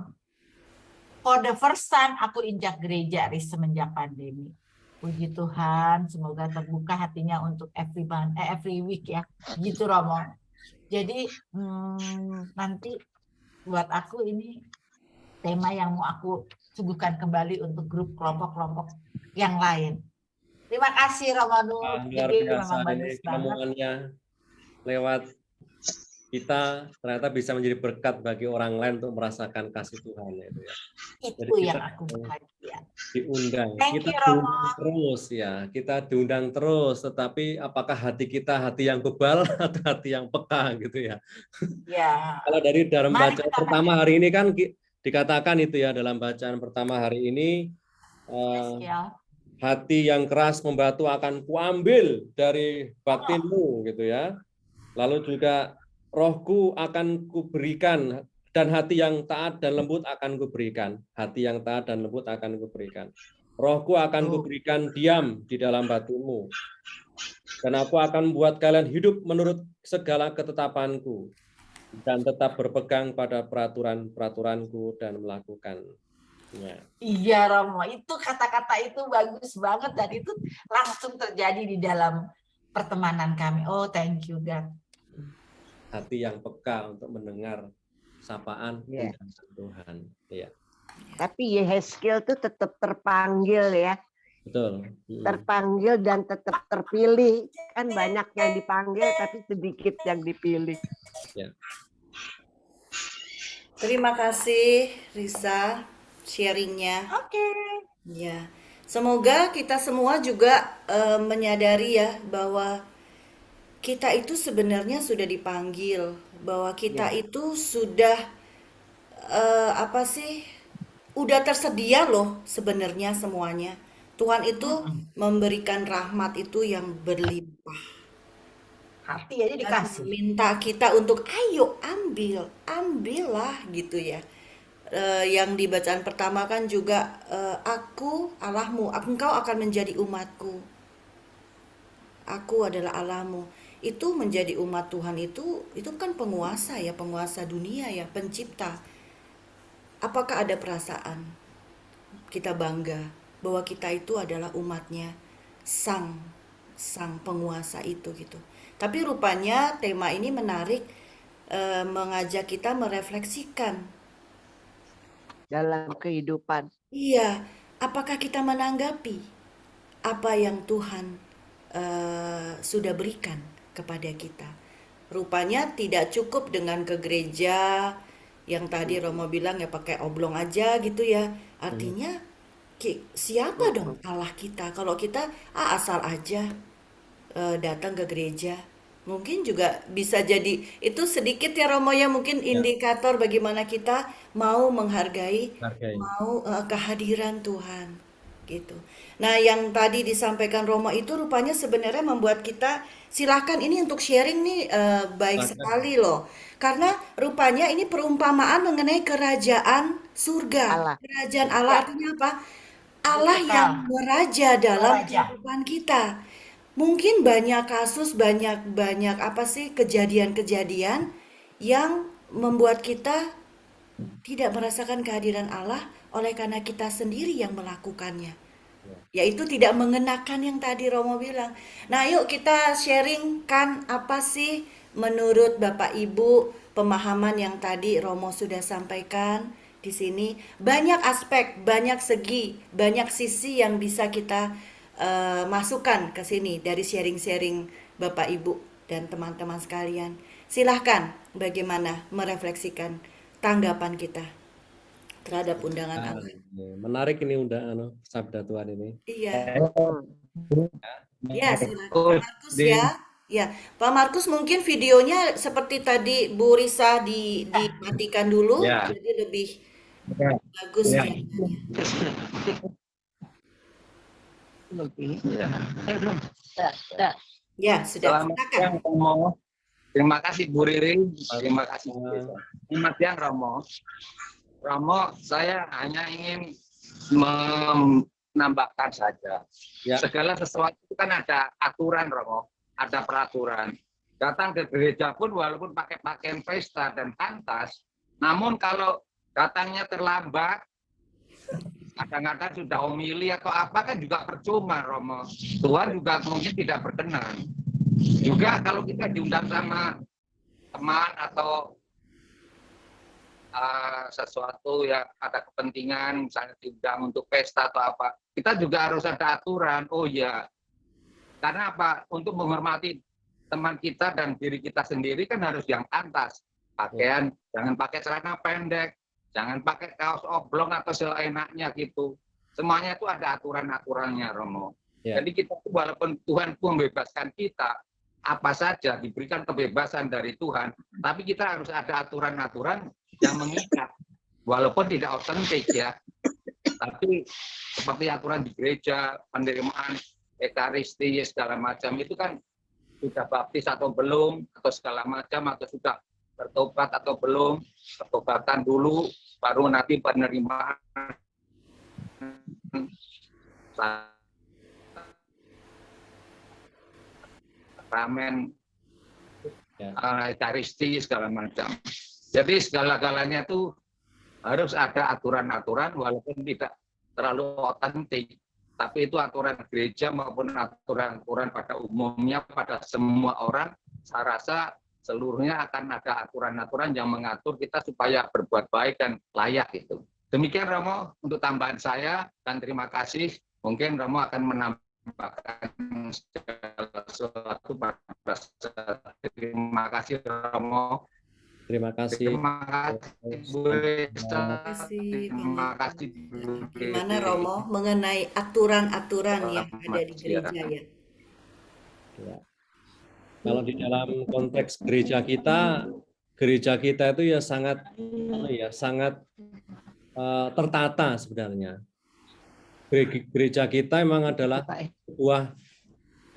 for the first time aku injak gereja semenjak pandemi. Puji Tuhan, semoga terbuka hatinya untuk every week ya. Gitu Romo. Jadi nanti buat aku ini tema yang mau aku suguhkan kembali untuk grup kelompok-kelompok yang lain. Terima kasih Romo Nur. Luar biasa ini kenemuannya lewat kita ternyata bisa menjadi berkat bagi orang lain untuk merasakan kasih Tuhan itu ya. Itu yang aku bahagia. Diundang, Thank kita you, Romo. diundang terus ya, kita diundang terus. Tetapi apakah hati kita hati yang bebal atau hati yang peka gitu ya? Ya. Kalau dari dalam bacaan pertama hari ini kan dikatakan itu ya, dalam bacaan pertama hari ini hati yang keras membatu akan kuambil dari batinmu gitu ya. Lalu juga rohku akan kuberikan dan hati yang taat dan lembut akan kuberikan. Hati yang taat dan lembut akan kuberikan. Rohku akan kuberikan diam di dalam batinmu. Dan aku akan membuat kalian hidup menurut segala ketetapanku dan tetap berpegang pada peraturan-peraturanku dan melakukannya. Iya Romo, itu kata-kata itu bagus banget dan itu langsung terjadi di dalam pertemanan kami. Oh, thank you God. Hati yang peka untuk mendengar sapaan Tuhan. Ya. Tapi Yeskiel tuh tetap terpanggil ya. Betul. terpanggil dan tetap terpilih. Kan banyak yang dipanggil tapi sedikit yang dipilih. Terima kasih Risa sharingnya. Oke. Ya, semoga kita semua juga menyadari ya bahwa kita itu sebenarnya sudah dipanggil, bahwa kita itu sudah apa sih? Udah tersedia loh sebenarnya semuanya. Tuhan itu memberikan rahmat itu yang berlimpah. Hati aja Dan dikasih. minta kita untuk ayo ambil, ambillah gitu ya. Yang di bacaan pertama kan juga aku Allahmu, engkau akan menjadi umatku. Aku adalah Allahmu. Itu menjadi umat Tuhan itu kan penguasa ya, penguasa dunia ya, pencipta. Apakah ada perasaan kita bangga bahwa kita itu adalah umatnya sang penguasa itu gitu. Tapi rupanya tema ini menarik, mengajak kita merefleksikan. Dalam kehidupan. Iya, apakah kita menanggapi apa yang Tuhan sudah berikan kepada kita? Rupanya tidak cukup dengan ke gereja yang tadi Romo bilang ya pakai oblong aja gitu ya. Artinya siapa dong Allah kita? Kalau kita asal aja datang ke gereja, mungkin juga bisa jadi itu sedikit ya Romo ya, mungkin indikator bagaimana kita mau menghargai, mau kehadiran Tuhan gitu. Nah, yang tadi disampaikan Romo itu rupanya sebenarnya membuat kita, silahkan ini untuk sharing nih, baik sekali loh. Karena rupanya ini perumpamaan mengenai kerajaan surga. Allah. Kerajaan Allah artinya apa? Allah yang meraja dalam Meraja. kehidupan kita. Mungkin banyak kasus, banyak apa sih kejadian-kejadian yang membuat kita tidak merasakan kehadiran Allah oleh karena kita sendiri yang melakukannya. Yaitu tidak mengenakan yang tadi Romo bilang. Nah, yuk kita sharingkan apa sih menurut Bapak Ibu pemahaman yang tadi Romo sudah sampaikan di sini. Banyak aspek, banyak segi, banyak sisi yang bisa kita masukkan ke sini dari sharing-sharing Bapak Ibu dan teman-teman sekalian. Silahkan bagaimana merefleksikan tanggapan kita terhadap undangan Allah. Menarik ini undangan sabda Tuhan ini. Iya. Ya, silakan Pak Markus ya. Ya, Pak Markus mungkin videonya seperti tadi Bu Risa dimatikan dulu, jadi lebih bagus kelihatannya. Ya, sudah. Selamat Silakan. siang, Romo. Terima kasih Bu Riri. Terima kasih. Selamat siang, Romo. Romo, saya hanya ingin menambahkan saja. Ya. Segala sesuatu itu kan ada aturan, Romo. Ada peraturan. Datang ke gereja pun walaupun pakai pakaian pesta dan pantas, namun kalau datangnya terlambat, kadang-kadang sudah homili atau apa kan juga percuma, Romo. Tuhan juga mungkin tidak berkenan. Juga kalau kita diundang sama teman atau sesuatu yang ada kepentingan, misalnya diundang untuk pesta atau apa, kita juga harus ada aturan. Oh ya, karena apa? Untuk menghormati teman kita dan diri kita sendiri kan harus yang pantas. Pakaian, jangan pakai celana pendek, jangan pakai kaos oblong atau seenaknya gitu. Semuanya itu ada aturan-aturannya, Romo. Ya. Jadi kita walaupun Tuhan pun membebaskan kita, apa saja diberikan kebebasan dari Tuhan, tapi kita harus ada aturan-aturan yang mengikat, walaupun tidak otentik ya. Tapi seperti aturan di gereja, penerimaan ekaristi segala macam itu kan sudah baptis atau belum, atau segala macam, atau sudah bertobat atau belum, pertobatan dulu, baru nanti penerimaan sakramen, ekaristi segala macam. Jadi segala-galanya itu harus ada aturan-aturan walaupun tidak terlalu otentik. Tapi itu aturan gereja maupun aturan-aturan pada umumnya pada semua orang, saya rasa seluruhnya akan ada aturan-aturan yang mengatur kita supaya berbuat baik dan layak itu. Demikian Romo untuk tambahan saya dan terima kasih. Mungkin Romo akan menambahkan sesuatu pada saat. Terima kasih Romo. Terima kasih. Terima kasih Bu Lisa. Terima kasih Bu Gimana Lisa. Romo mengenai aturan-aturan yang ada di gereja ya? Ya. Kalau di dalam konteks gereja kita itu ya sangat tertata sebenarnya. Gereja kita memang adalah sebuah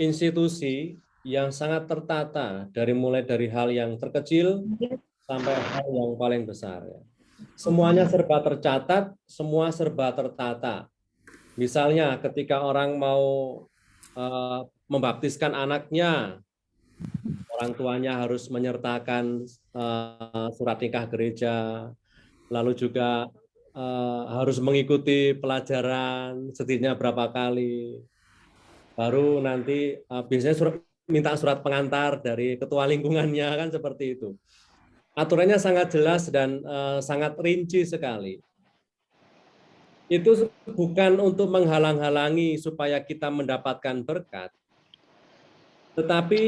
institusi yang sangat tertata mulai dari hal yang terkecil sampai hal yang paling besar. Semuanya serba tercatat, semua serba tertata. Misalnya ketika orang mau membaptiskan anaknya, orang tuanya harus menyertakan surat nikah gereja, lalu juga harus mengikuti pelajaran setidaknya berapa kali. Baru nanti biasanya minta surat pengantar dari ketua lingkungannya, kan seperti itu. Aturannya sangat jelas dan sangat rinci sekali. Itu bukan untuk menghalang-halangi supaya kita mendapatkan berkat, tetapi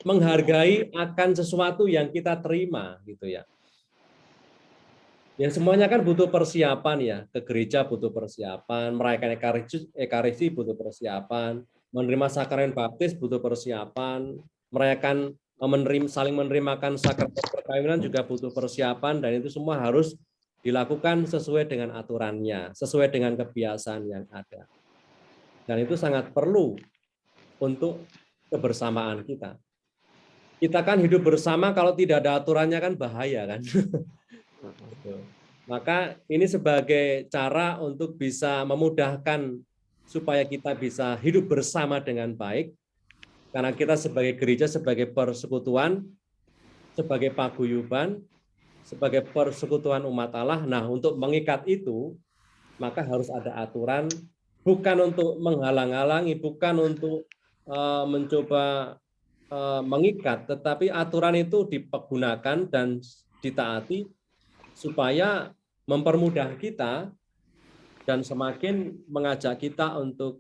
menghargai akan sesuatu yang kita terima, gitu ya. Ya semuanya kan butuh persiapan ya. Ke gereja butuh persiapan, merayakan ekaristi butuh persiapan, menerima sakramen baptis butuh persiapan, merayakan saling menerimakan sakramen perkawinan juga butuh persiapan, dan itu semua harus dilakukan sesuai dengan aturannya, sesuai dengan kebiasaan yang ada. Dan itu sangat perlu untuk kebersamaan kita. Kita kan hidup bersama, kalau tidak ada aturannya kan bahaya kan. Maka ini sebagai cara untuk bisa memudahkan supaya kita bisa hidup bersama dengan baik, karena kita sebagai gereja, sebagai persekutuan, sebagai paguyuban, sebagai persekutuan umat Allah. Nah, untuk mengikat itu, maka harus ada aturan, bukan untuk menghalang-halangi, bukan untuk mencoba mengikat, tetapi aturan itu dipergunakan dan ditaati supaya mempermudah kita dan semakin mengajak kita untuk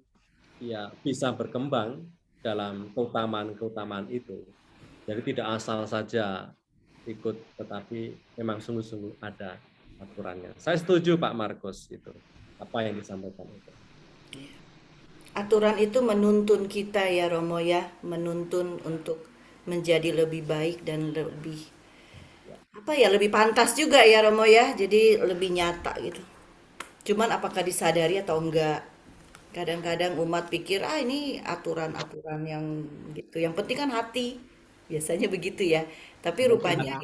ya bisa berkembang dalam keutamaan-keutamaan itu. Jadi tidak asal saja ikut, tetapi memang sungguh-sungguh ada aturannya. Saya setuju Pak Markus itu, apa yang disampaikan itu. Aturan itu menuntun kita ya Romo ya, menuntun untuk menjadi lebih baik dan lebih lebih pantas juga ya Romo ya, jadi lebih nyata gitu. Cuman apakah disadari atau enggak? Kadang-kadang umat pikir ini aturan-aturan yang gitu, yang penting kan hati, biasanya begitu ya. Tapi rupanya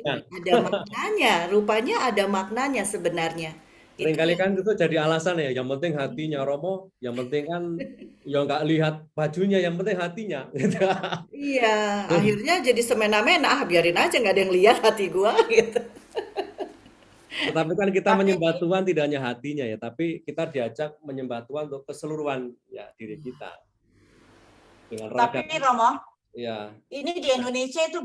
ada maknanya sebenarnya. Seringkali kan itu jadi alasan ya, yang penting hatinya Romo, yang penting kan ya nggak lihat bajunya, yang penting hatinya. Iya, akhirnya jadi semena-mena, biarin aja nggak ada yang lihat hati gua gitu. Tetapi kan kita menyembah Tuhan tidak hanya hatinya ya, tapi kita diajak menyembah Tuhan untuk keseluruhan ya diri kita. Tapi Romo, ya. Ini di Indonesia itu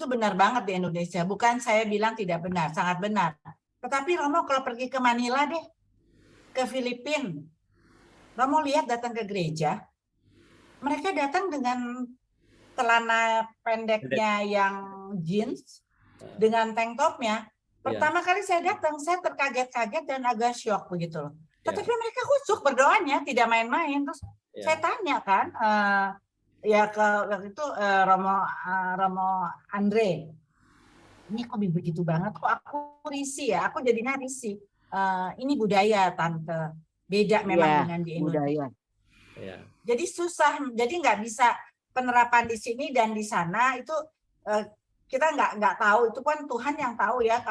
benar banget di Indonesia. Bukan saya bilang tidak benar, sangat benar. Tetapi Romo kalau pergi ke Manila deh, ke Filipina, Romo lihat datang ke gereja, mereka datang dengan celana pendeknya yang jeans, dengan tank topnya. Pertama kali saya datang, saya terkaget-kaget dan agak syok begitu loh. Tetapi mereka khusyuk berdoanya, tidak main-main. Terus saya tanya kan, ya ke waktu itu Romo Andre, ini kok begitu banget, kok aku risih ya, aku jadinya risih. Ini budaya Tante, beda memang dengan di Indonesia. Budaya. Jadi susah, jadi nggak bisa penerapan di sini dan di sana itu kita nggak tahu, itu kan Tuhan yang tahu ya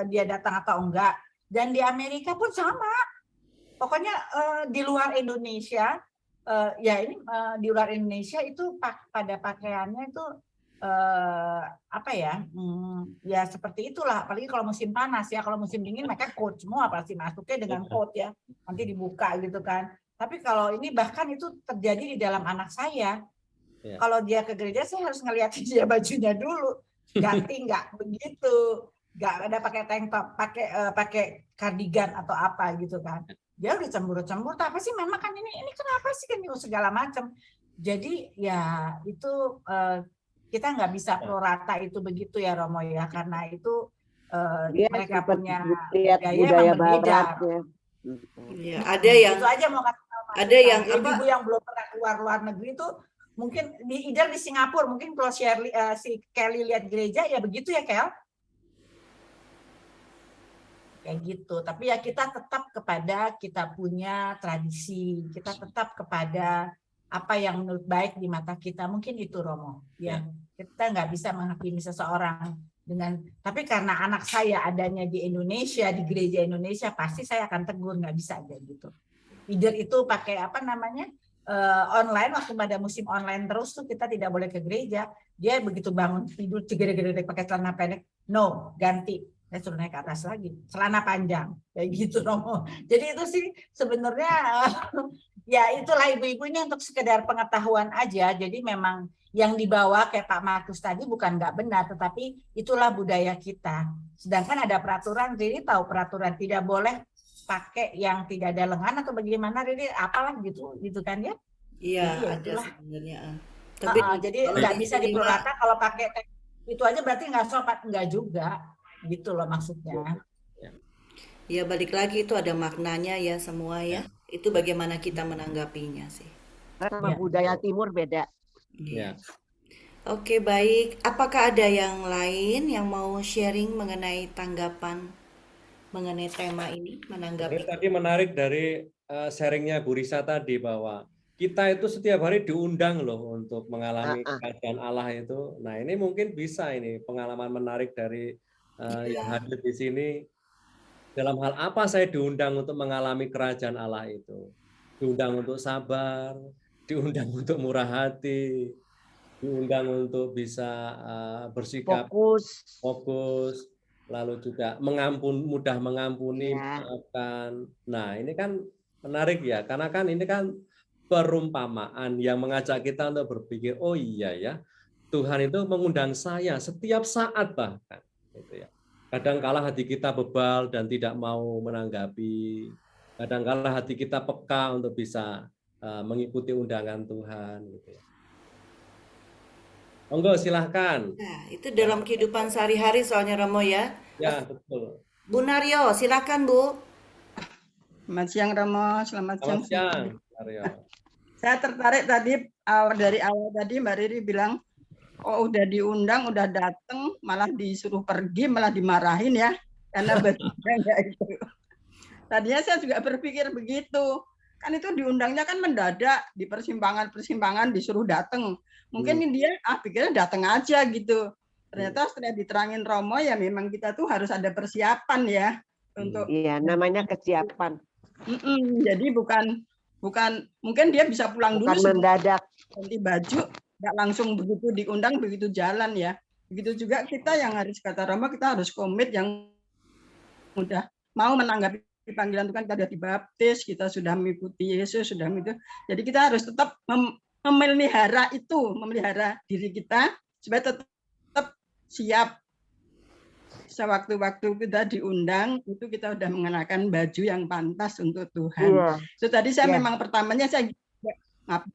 dia datang atau enggak. Dan di Amerika pun sama, pokoknya di luar Indonesia di luar Indonesia itu pada pakaiannya itu ya seperti itulah, apalagi kalau musim panas ya. Kalau musim dingin mereka coat semua, pasti masuknya dengan coat ya, nanti dibuka gitu kan. Tapi kalau ini bahkan itu terjadi di dalam anak saya. Kalau dia ke gereja saya harus ngeliatin dia bajunya dulu, ganti nggak begitu, nggak ada pakai tank top, pakai kardigan atau apa gitu kan. dia udah cemburu-cemburu, apa sih mama kan ini kenapa sih kan segala macam. Jadi ya itu kita nggak bisa prorata itu begitu ya Romo ya, karena itu Dia mereka sempat punya lihat budaya budaya emang berbeda. barat ya. Ya, ada yang Itu aja mau kasih tahu ada yang ibu-ibu yang belum pernah keluar luar negeri itu mungkin either di Singapura, mungkin kalau si Kelly lihat gereja ya begitu ya Kel, kayak gitu. Tapi ya kita tetap kepada kita punya tradisi, kita tetap kepada apa yang menurut baik di mata kita. Mungkin itu Romo. Ya, kita nggak bisa menghakimi seseorang dengan. Tapi karena anak saya adanya di Indonesia, di gereja Indonesia, pasti saya akan tegur, nggak bisa aja gitu. Either itu pakai apa namanya online, waktu pada musim online terus tuh kita tidak boleh ke gereja. Dia begitu bangun tidur gede-gede pakai celana pendek, no, ganti. Saya suruh naik ke atas lagi, celana panjang, kayak gitu Romo. Jadi itu sih sebenarnya ya itulah ibu-ibu ini untuk sekedar pengetahuan aja. Jadi memang yang dibawa kayak Pak Markus tadi bukan nggak benar, tetapi itulah budaya kita. Sedangkan ada peraturan, jadi tahu peraturan tidak boleh pakai yang tidak ada lengan atau bagaimana, jadi apalah gitu kan ya. iya Jadi ya ada itulah. sebenarnya. Tapi Jadi kalau nggak di bisa sini, Mak, diprorata kalau pakai itu aja berarti nggak sopan, nggak juga. Gitu loh maksudnya. ya balik lagi itu ada maknanya ya semua ya. Itu bagaimana kita menanggapinya sih. Sama Ya. budaya timur beda. Ya. Oke, baik. Apakah ada yang lain yang mau sharing mengenai tanggapan mengenai tema ini, Ini menanggapi? tadi menarik dari sharingnya Bu Risa tadi bahwa kita itu setiap hari diundang loh untuk mengalami kerajaan Allah itu. Nah ini mungkin bisa ini pengalaman menarik dari yang hadir di sini. Dalam hal apa saya diundang untuk mengalami kerajaan Allah itu? Diundang untuk sabar, diundang untuk murah hati, diundang untuk bisa bersikap fokus, lalu juga mudah mengampuni, memaafkan. Nah, ini kan menarik ya, karena kan ini kan perumpamaan yang mengajak kita untuk berpikir, oh iya ya, Tuhan itu mengundang saya setiap saat bahkan, gitu ya. Kadang-kala hati kita bebal dan tidak mau menanggapi, kadang-kala hati kita peka untuk bisa mengikuti undangan Tuhan, gitu ya. Monggo silahkan. Nah, itu dalam kehidupan sehari-hari soalnya Romo ya. Ya, betul. Bu Naryo, silakan Bu. Selamat siang Romo, selamat siang Aryo. Saya tertarik tadi dari awal tadi Mbak Riri bilang, oh udah diundang, udah datang, malah disuruh pergi, malah dimarahin ya, karena bajunya itu. Tadinya saya juga berpikir begitu, kan itu diundangnya kan mendadak di persimpangan disuruh datang. Mungkin dia pikirnya datang aja gitu. Ternyata setelah diterangin Romo ya memang kita tuh harus ada persiapan ya untuk. Iya, namanya kesiapan. Jadi bukan mungkin dia bisa pulang bukan dulu mendadak ganti baju, nggak langsung begitu diundang begitu jalan ya. Begitu juga kita yang harus kata Romo, kita harus komit yang udah mau menanggapi panggilan Tuhan, kita sudah dibaptis, kita sudah mengikuti Yesus, sudah itu. Jadi kita harus tetap memelihara diri kita supaya tetap siap. Sewaktu-waktu kita diundang, itu kita udah mengenakan baju yang pantas untuk Tuhan. So tadi saya memang pertamanya saya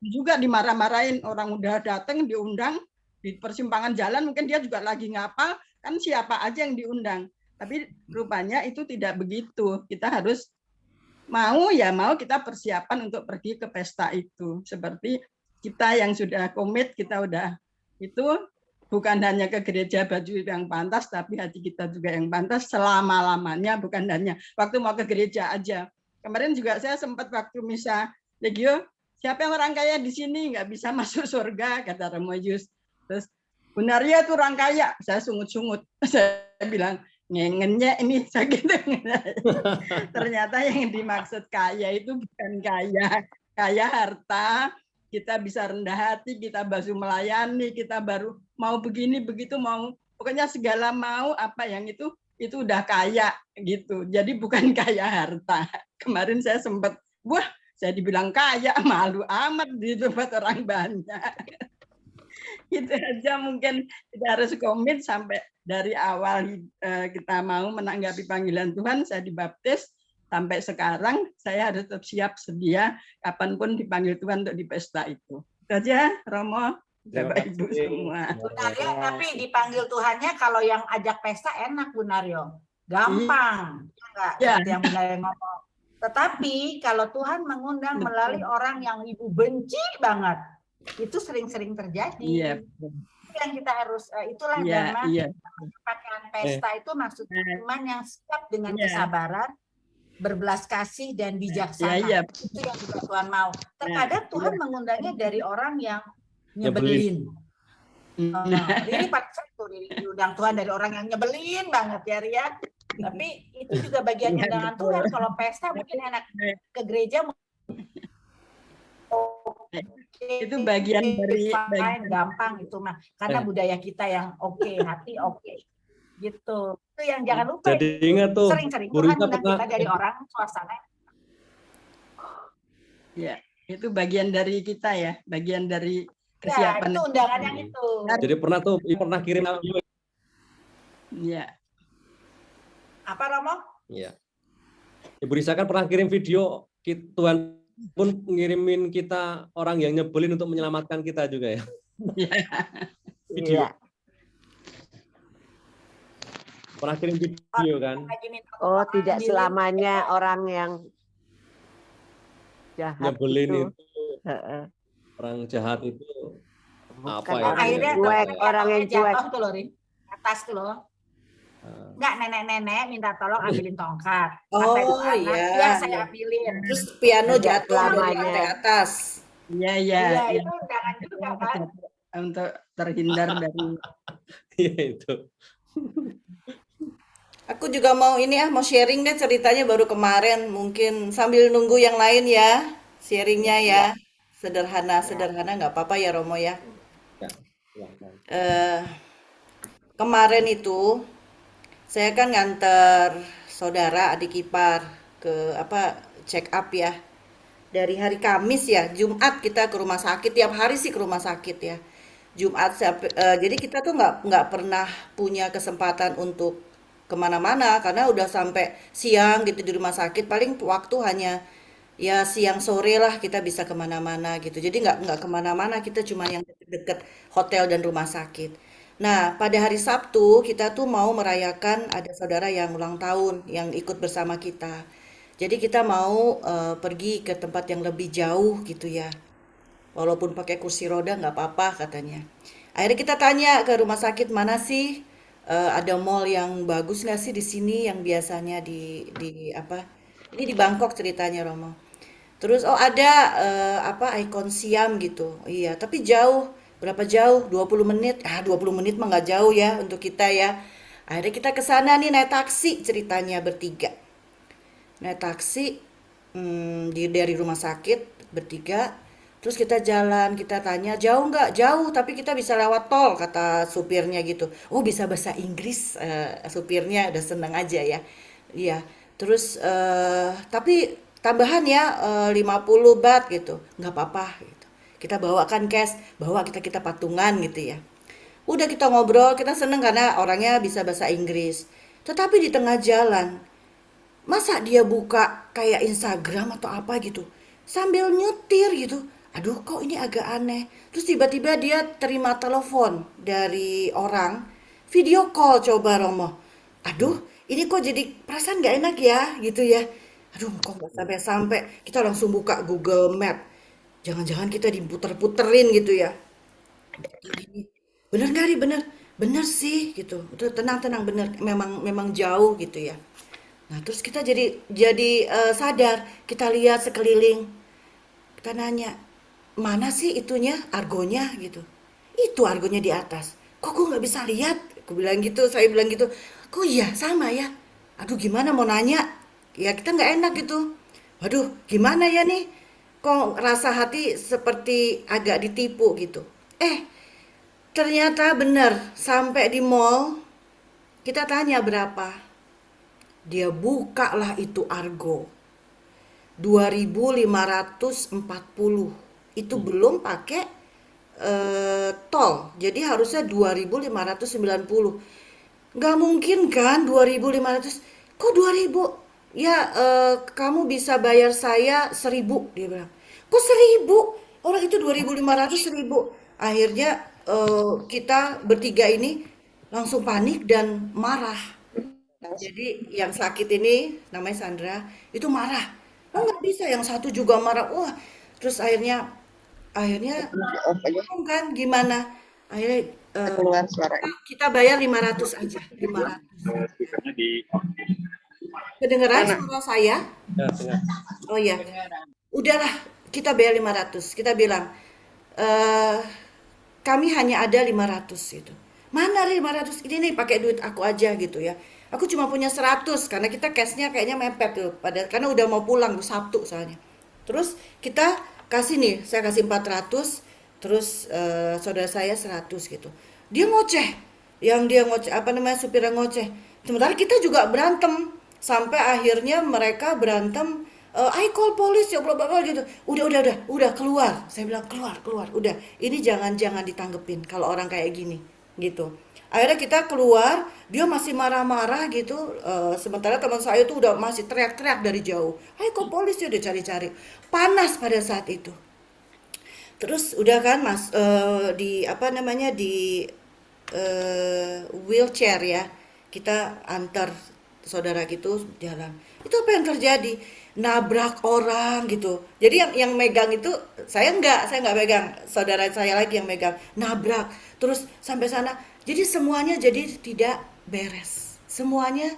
juga dimarah-marahin, orang udah datang diundang di persimpangan jalan, mungkin dia juga lagi ngapa, kan siapa aja yang diundang. Tapi rupanya itu tidak begitu. Kita harus mau kita persiapan untuk pergi ke pesta itu. Seperti kita yang sudah komit, kita udah itu bukan hanya ke gereja baju yang pantas, tapi hati kita juga yang pantas selama-lamanya, bukan hanya waktu mau ke gereja aja. Kemarin juga saya sempat waktu misa Legio, siapa yang orang kaya di sini nggak bisa masuk surga, kata Romo Yus. Terus benarnya itu orang kaya, saya sungut-sungut. Saya bilang, ngengennya ini sakit. Ternyata yang dimaksud kaya itu bukan kaya harta. Kita bisa rendah hati, kita baru melayani, kita baru mau begini begitu, mau pokoknya segala mau apa yang itu udah kaya gitu. Jadi bukan kaya harta. Kemarin saya sempat saya dibilang kaya, malu amat di tempat orang banyak. Itu aja mungkin kita harus komit sampai dari awal kita mau menanggapi panggilan Tuhan. Saya dibaptis, sampai sekarang saya harus tetap siap sedia kapanpun dipanggil Tuhan untuk di pesta itu. Itu aja, Romo, Terima Bapak Ibu kasih. semua. Bu Naryo, tapi dipanggil Tuhannya kalau yang ajak pesta enak, Bu Naryo. Gampang. Enggak, Iya. seperti yang Bu Naryo ngomong. Tetapi kalau Tuhan mengundang Betul. melalui orang yang Ibu benci banget, itu sering-sering terjadi. Iya. Itu yang kita harus, itulah Iya, Dharma, iya. pakaian pesta itu maksudnya iman yang siap dengan Iya. kesabaran, berbelas kasih dan bijaksana. Iya, iya. Itu yang juga Tuhan mau. Terkadang Tuhan mengundangnya dari orang yang nyebelin. Nah, Riri pada satu, Riri diundang Tuhan dari orang yang nyebelin banget ya Ria. Tapi itu juga bagian Iya, undangan betul. Tuhan. Kalau pesta mungkin enak ke gereja. Itu bagian dari fine, gampang itu mah. Karena budaya kita yang oke, hati oke. Gitu. Itu yang jangan lupa. Jadi ingat tuh, Sering-sering Bu Tuhan Rita undang pernah kita dari orang suasana. ya, itu bagian dari kita ya, bagian dari Ya, kesiapan. itu undangan yang itu. jadi pernah kirim Ya, Apa Romo? ya. Ibu Risa kan pernah kirim video Tuhan pun ngirimin kita orang yang nyebelin untuk menyelamatkan kita juga ya. ya. Video. Iya. Pernah kirim video kan? Lagi minta Oh, tolong tidak ambilin. selamanya orang yang jahat Nyebelin itu. itu, Heeh. orang jahat itu Bukan apa ya? orang Akhirnya cuek, temennya orang yang jatuh cuek. tuh loh, Rin. Atas tuh loh. Enggak, nenek-nenek minta tolong ambilin tongkat. Kata itu Oh, anak, iya. ya saya ambilin. Terus piano Tidak jatuh dari selamanya. lantai atas. Iya, iya, Iya, iya. itu undangan juga kan. Untuk terhindar dari Iya itu. Aku juga mau mau sharing deh ceritanya baru kemarin. Mungkin sambil nunggu yang lain ya, sharingnya ya. Sederhana nggak apa-apa ya Romo ya. Silakan. Kemarin itu saya kan nganter saudara adik ipar ke check up ya. Dari hari Kamis ya, Jumat kita ke rumah sakit. Tiap hari sih ke rumah sakit ya. Jumat jadi kita tuh nggak pernah punya kesempatan untuk kemana-mana karena udah sampai siang gitu di rumah sakit. Paling waktu hanya ya siang sore lah kita bisa kemana-mana gitu. Jadi nggak kemana-mana, kita cuma yang deket hotel dan rumah sakit. Nah, pada hari Sabtu kita tuh mau merayakan ada saudara yang ulang tahun yang ikut bersama kita. Jadi kita mau pergi ke tempat yang lebih jauh gitu ya. Walaupun pakai kursi roda nggak apa-apa katanya. Akhirnya kita tanya ke rumah sakit mana sih ada mall yang bagus nggak sih di sini yang biasanya di apa? Ini di Bangkok ceritanya Romo. Terus ada Icon Siam gitu. Iya, tapi jauh. Berapa jauh? 20 menit. 20 menit mah nggak jauh ya untuk kita ya. Akhirnya kita ke sana nih naik taksi ceritanya bertiga. Naik taksi dari rumah sakit bertiga. Terus kita jalan, kita tanya jauh nggak? Jauh, tapi kita bisa lewat tol kata supirnya gitu. Oh bisa bahasa Inggris supirnya udah seneng aja ya. Iya. Terus tapi tambahan ya 50 baht gitu. Nggak apa-apa gitu. Kita bawakan cash, bawa kita patungan gitu ya. Udah kita ngobrol, kita seneng karena orangnya bisa bahasa Inggris. Tetapi di tengah jalan, masa dia buka kayak Instagram atau apa gitu, sambil nyetir gitu. Aduh kok ini agak aneh. Terus tiba-tiba dia terima telepon dari orang, video call coba Romo. Aduh ini kok jadi perasaan gak enak ya gitu ya. Aduh kok gak sampai-sampai. Kita langsung buka Google Map. Jangan-jangan kita diputer-puterin gitu ya. Bener gak Ri? Bener sih gitu. Udah tenang-tenang bener. Memang jauh gitu ya. Nah terus kita jadi sadar. Kita lihat sekeliling. Kita nanya, mana sih itunya, argonya gitu. Itu argonya di atas. Kok gue nggak bisa lihat? Aku bilang gitu, saya bilang gitu. Kok iya sama ya? Aduh gimana mau nanya? Ya kita nggak enak gitu. Waduh gimana ya nih? Kok rasa hati seperti agak ditipu gitu. Ternyata bener. Sampai di mall, kita tanya berapa. Dia buka lah itu argo. 2.540. Itu belum pakai tol. Jadi harusnya 2.590. Nggak mungkin kan 2.500. Kok 2.000? ya kamu bisa bayar saya 1.000, dia bilang. Kok 1.000? Orang itu 2.500, 1.000. Akhirnya kita bertiga ini langsung panik dan marah. Jadi yang sakit ini namanya Sandra itu marah. Oh nggak bisa, yang satu juga marah. Wah, terus akhirnya bingung kan gimana? Akhirnya Keluar suara. kita bayar 500 aja, 500. Kedengeran suara saya? Ya, dengar. Oh iya, udahlah kita bayar 500. Kita bilang, eh kami hanya ada 500 gitu. Mana 500? Ini nih pakai duit aku aja gitu ya. Aku cuma punya 100 karena kita cashnya kayaknya mepet tuh karena udah mau pulang Sabtu soalnya. Terus kita kasih nih, saya kasih 400, terus saudara saya 100 gitu. Dia ngoceh. Yang dia ngoceh apa namanya supirnya ngoceh. Sementara kita juga berantem sampai akhirnya mereka berantem, I call police ya bla bla bla gitu. Udah keluar. Saya bilang keluar. Udah, ini jangan ditanggepin kalau orang kayak gini gitu. Akhirnya kita keluar, dia masih marah-marah gitu. Sementara teman saya tuh udah masih teriak-teriak dari jauh. I call police ya udah cari-cari. Panas pada saat itu. Terus udah kan Mas di apa namanya di wheelchair ya. Kita antar saudara gitu jalan. Itu apa yang terjadi? Nabrak orang gitu. Jadi yang megang itu saya nggak megang. Saudara saya lagi yang megang. Nabrak. Terus sampai sana. Jadi semuanya jadi tidak beres. Semuanya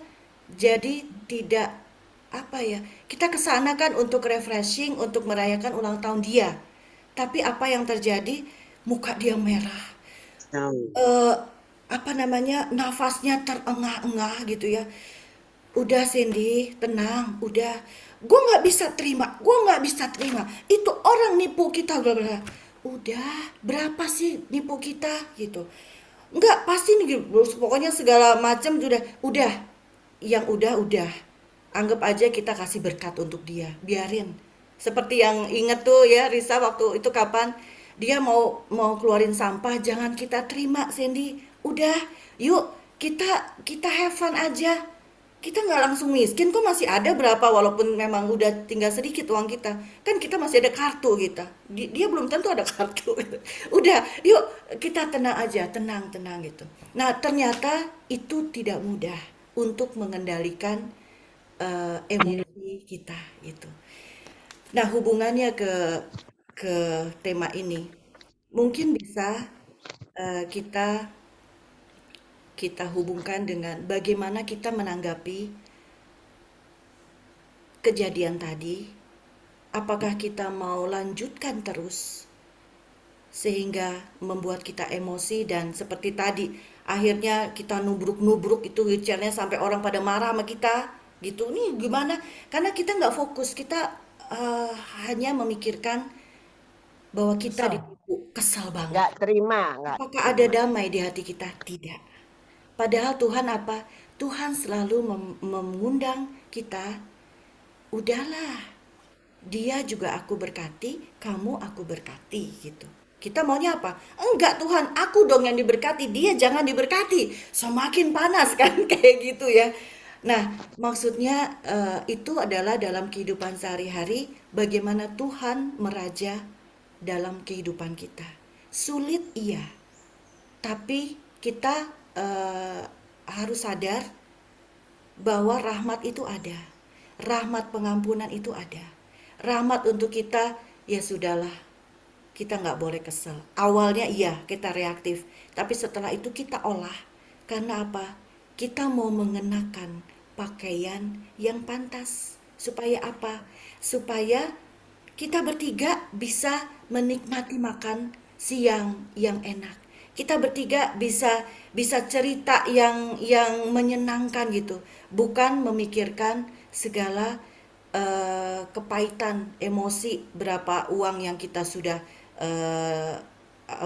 jadi tidak apa ya? Kita kesana kan untuk refreshing, untuk merayakan ulang tahun dia. Tapi apa yang terjadi? Muka dia merah. eh Apa namanya, nafasnya terengah-engah gitu ya. Udah Cindy, tenang, udah. Gue nggak bisa terima. Itu orang nipu kita, bla bla. Udah, berapa sih nipu kita gitu. Enggak, pasti nih, pokoknya segala macam udah. Yang udah. Anggap aja kita kasih berkat untuk dia, biarin. Seperti yang inget tuh ya Risa waktu itu kapan dia mau keluarin sampah, jangan kita terima Cindy. Udah, yuk kita have fun aja. Kita nggak langsung miskin kok, masih ada berapa walaupun memang udah tinggal sedikit uang kita. Kan kita masih ada kartu kita. Dia belum tentu ada kartu. Udah, yuk kita tenang aja, tenang gitu. Nah, ternyata itu tidak mudah untuk mengendalikan emosi kita gitu. Nah, hubungannya ke tema ini mungkin bisa kita hubungkan dengan bagaimana kita menanggapi kejadian tadi. Apakah kita mau lanjutkan terus sehingga membuat kita emosi dan seperti tadi akhirnya kita nubruk-nubruk itu wheelchairnya sampai orang pada marah sama kita gitu. Nih gimana? Karena kita nggak fokus, kita hanya memikirkan bahwa kita Kesel. ditipu, kesal banget. Nggak terima, nggak Apakah ada damai di hati kita? Tidak. Padahal Tuhan apa? Tuhan selalu mengundang kita, udahlah, dia juga aku berkati, kamu aku berkati gitu. Kita maunya apa? Enggak Tuhan, aku dong yang diberkati, dia jangan diberkati. Semakin panas kan kayak gitu ya. Nah, maksudnya itu adalah dalam kehidupan sehari-hari bagaimana Tuhan meraja dalam kehidupan kita. Sulit iya, tapi kita harus sadar bahwa rahmat itu ada. Rahmat pengampunan itu ada. Rahmat untuk kita, ya sudahlah. Kita nggak boleh kesel. Awalnya iya, kita reaktif. Tapi setelah itu kita olah. Karena apa? Kita mau mengenakan pakaian yang pantas. Supaya apa? Supaya kita bertiga bisa menikmati makan siang yang enak. Kita bertiga bisa cerita yang menyenangkan gitu, bukan memikirkan segala kepahitan emosi berapa uang yang kita sudah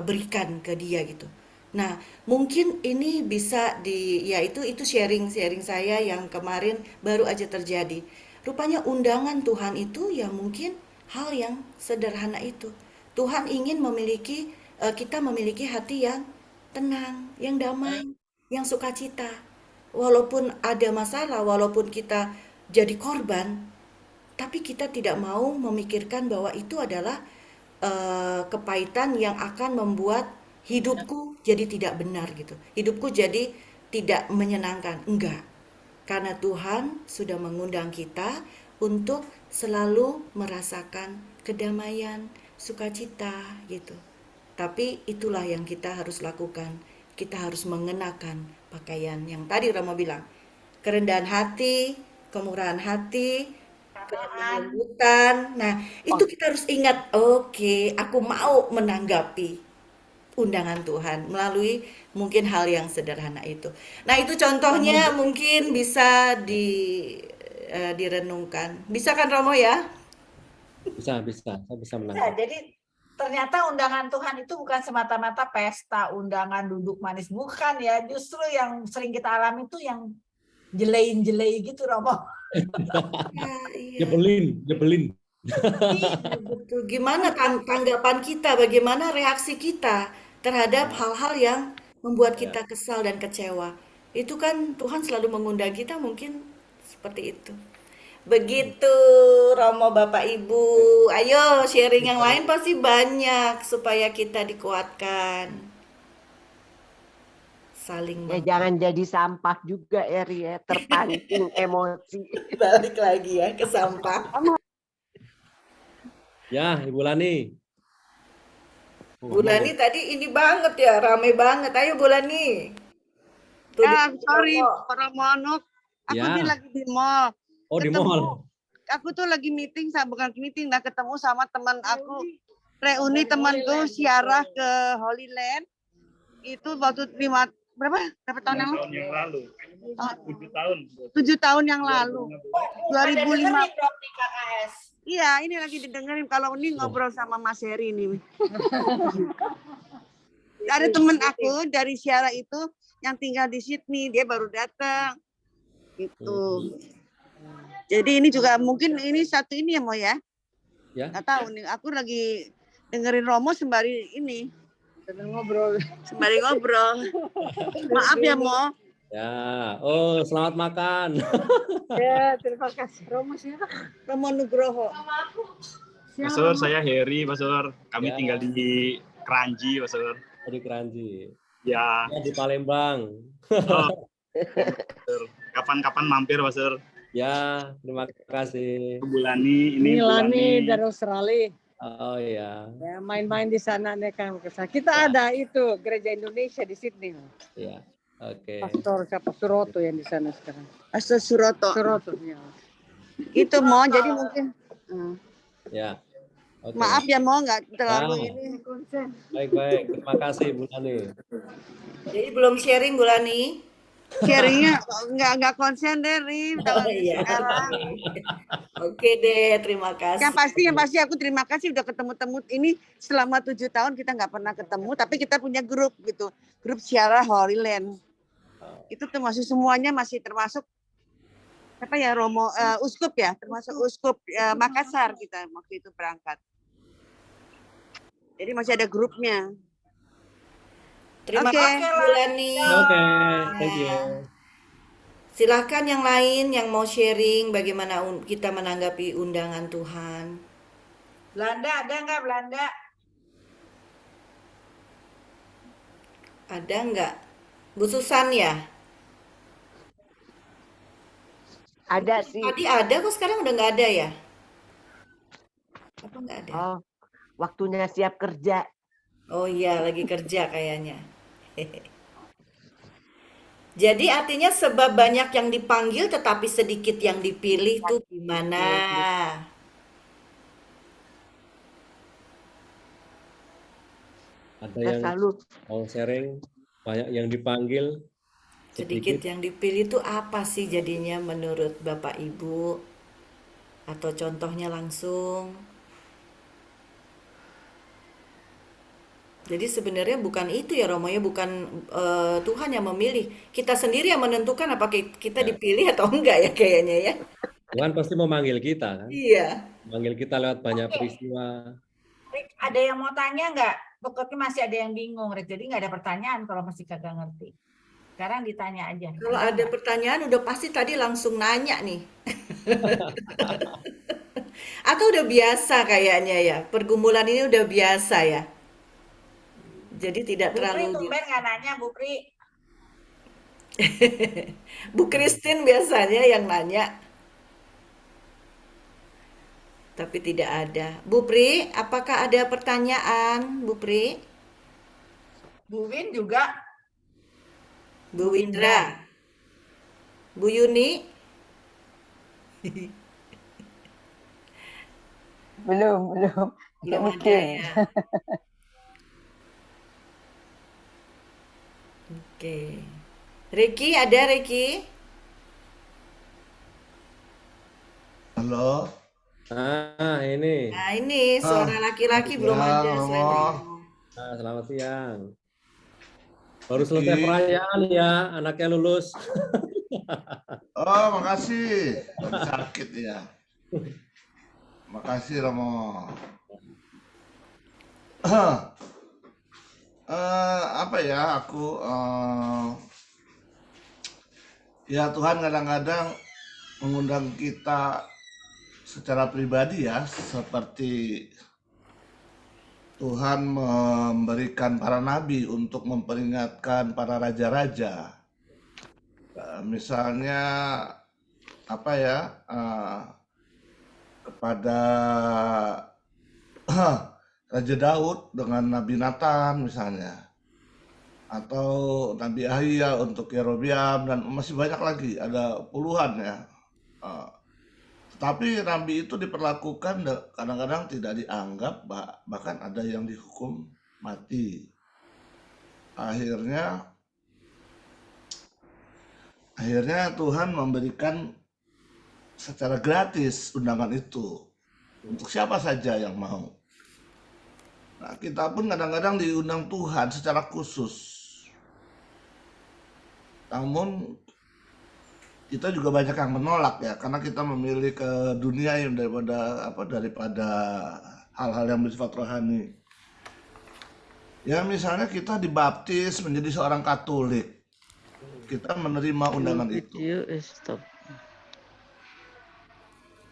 berikan ke dia gitu. Nah, mungkin ini bisa ya itu sharing saya yang kemarin baru aja terjadi. Rupanya undangan Tuhan itu ya mungkin hal yang sederhana itu. Tuhan ingin kita memiliki hati yang tenang, yang damai, yang sukacita. Walaupun ada masalah, walaupun kita jadi korban, tapi kita tidak mau memikirkan bahwa itu adalah kepahitan yang akan membuat hidupku jadi tidak benar gitu. Hidupku jadi tidak menyenangkan. Enggak. Karena Tuhan sudah mengundang kita untuk selalu merasakan kedamaian, sukacita gitu. Tapi itulah yang kita harus lakukan. Kita harus mengenakan pakaian yang tadi Rama bilang. Kerendahan hati, kemurahan hati, kelembutan. Nah, itu kita harus ingat, oke, aku mau menanggapi undangan Tuhan melalui mungkin hal yang sederhana itu. Nah, itu contohnya mungkin bisa direnungkan. Bisa kan Romo ya? Bisa, saya bisa Ya, menangkap. jadi ternyata undangan Tuhan itu bukan semata-mata pesta, undangan duduk manis, bukan ya. Justru yang sering kita alami itu yang jelei-jelei gitu, Romo. Iya. Nyebelin. Iya, betul. Gimana tanggapan kita, bagaimana reaksi kita terhadap hal-hal yang membuat kita kesal dan kecewa. Itu kan Tuhan selalu mengundang kita mungkin seperti itu. Begitu Romo Bapak Ibu. Ayo sharing yang lain pasti banyak supaya kita dikuatkan. Saling Ya jangan jadi sampah juga ya Ria, terpancing emosi. balik lagi ya ke sampah. Ya, Ibu Lani. Bu Lani tadi ini banget ya, rame banget. Ayo Bu Lani. Sorry, Romo. Aku Ya. ini lagi di mall. Oh, di Ketemu. mall. Aku tuh lagi meeting, bukan meeting, ketemu sama teman aku. Reuni temanku siarah ke Holy Land. Itu waktu berapa tahun yang lalu? 7 tahun yang lalu. 2005. Di KKS. Iya, ini lagi didengerin kalau ini ngobrol sama Mas Heri nih. Ada temen aku dari siara itu yang tinggal di Sydney, dia baru datang. Gitu. Jadi ini juga mungkin ini satu ini ya Mo ya. Ya. Nggak tahu nih, aku lagi dengerin Romo sembari ini. Sembari ngobrol. Maaf ya Mo. Ya. Oh, selamat makan. Ya, terima kasih. Romo siapa? Romo Nugroho. Pastor, saya Heri, Pastor. Kami Ya. tinggal di Kranji, Pastor. Di Kranji. Ya, Ya, di Palembang. oh, Pastor. Kapan-kapan mampir, Pastor. Ya, terima kasih. Bu Lani, ini Bu Lani dari Australia. Oh ya. Ya, main-main di sana nih kan. Kita ada itu gereja Indonesia di Sydney. Ya. Oke. Pastor siapa Suroto yang di sana sekarang. Pastor Suroto. Suroto ya. Itu Mo, jadi mungkin Ya. Oke. maaf ya Mo nggak terlalu Ya. ini. Baik. Terima kasih Bu Lani. Jadi belum sharing Bu Lani. Sharingnya nggak konsen deh, Rim. Tahun Iya. sekarang. Oke deh, terima kasih. Yang pasti aku terima kasih udah ketemu ini selama 7 tahun kita nggak pernah ketemu, tapi kita punya grup gitu, grup Siara Holy Land. Itu termasuk semuanya masih termasuk apa ya Romo Uskup ya, termasuk Uskup Makassar kita waktu itu berangkat. Jadi masih ada grupnya. Terima Oke. kasih Bu Lani. Oke, thank you. Silahkan yang lain yang mau sharing bagaimana kita menanggapi undangan Tuhan. Belanda ada nggak Belanda? Ada nggak? Bu Susan ya? Ada sih. Tadi ada kok, sekarang udah nggak ada ya? Apa nggak ada? Oh, waktunya siap kerja. Oh iya, lagi kerja kayaknya. Jadi artinya sebab banyak yang dipanggil tetapi sedikit yang dipilih tuh gimana? Ada Kita yang selalu mau sharing, banyak yang dipanggil, Sedikit yang dipilih tuh apa sih jadinya menurut Bapak Ibu? Atau contohnya langsung? Jadi sebenarnya bukan itu ya Romo ya, bukan Tuhan yang memilih. Kita sendiri yang menentukan apakah kita dipilih atau enggak ya kayaknya ya. Tuhan pasti memanggil kita kan? Iya. Memanggil kita lewat banyak peristiwa. Rick, ada yang mau tanya nggak? Pokoknya masih ada yang bingung, Rick. Jadi nggak ada pertanyaan kalau masih kagak ngerti. Sekarang ditanya aja. Kalau ada pertanyaan udah pasti tadi langsung nanya nih. Atau udah biasa kayaknya ya, pergumulan ini udah biasa ya. Jadi tidak Bu Pri terlalu tumben nggak nanya, Bu Pri. Bu Christine biasanya yang nanya, tapi tidak ada. Bu Pri, apakah ada pertanyaan, Bu Pri? Bu Win juga. Bu Windra? Bu Yuni? Belum. Belum ada Mikir. ya. Oke. Ricky, ada Ricky? Halo. Ini. Nah ini suara laki-laki belum ada selain Romo. Nah, selamat siang. Baru selesai perayaan ya, anaknya lulus. Oh, makasih. Sakit ya. Makasih Romo. Apa ya, aku ya Tuhan kadang-kadang mengundang kita secara pribadi ya, seperti Tuhan memberikan para nabi untuk memperingatkan para raja-raja. Misalnya apa ya, kepada Raja Daud dengan Nabi Nathan misalnya, atau Nabi Ahia untuk Yerobeam, dan masih banyak lagi, ada puluhan ya. Tetapi nabi itu diperlakukan kadang-kadang tidak dianggap, bahkan ada yang dihukum mati. Akhirnya Tuhan memberikan secara gratis undangan itu untuk siapa saja yang mau. Nah, kita pun kadang-kadang diundang Tuhan secara khusus. Namun kita juga banyak yang menolak ya, karena kita memilih ke dunia yang daripada hal-hal yang bersifat rohani. Ya misalnya kita dibaptis menjadi seorang Katolik, kita menerima undangan itu.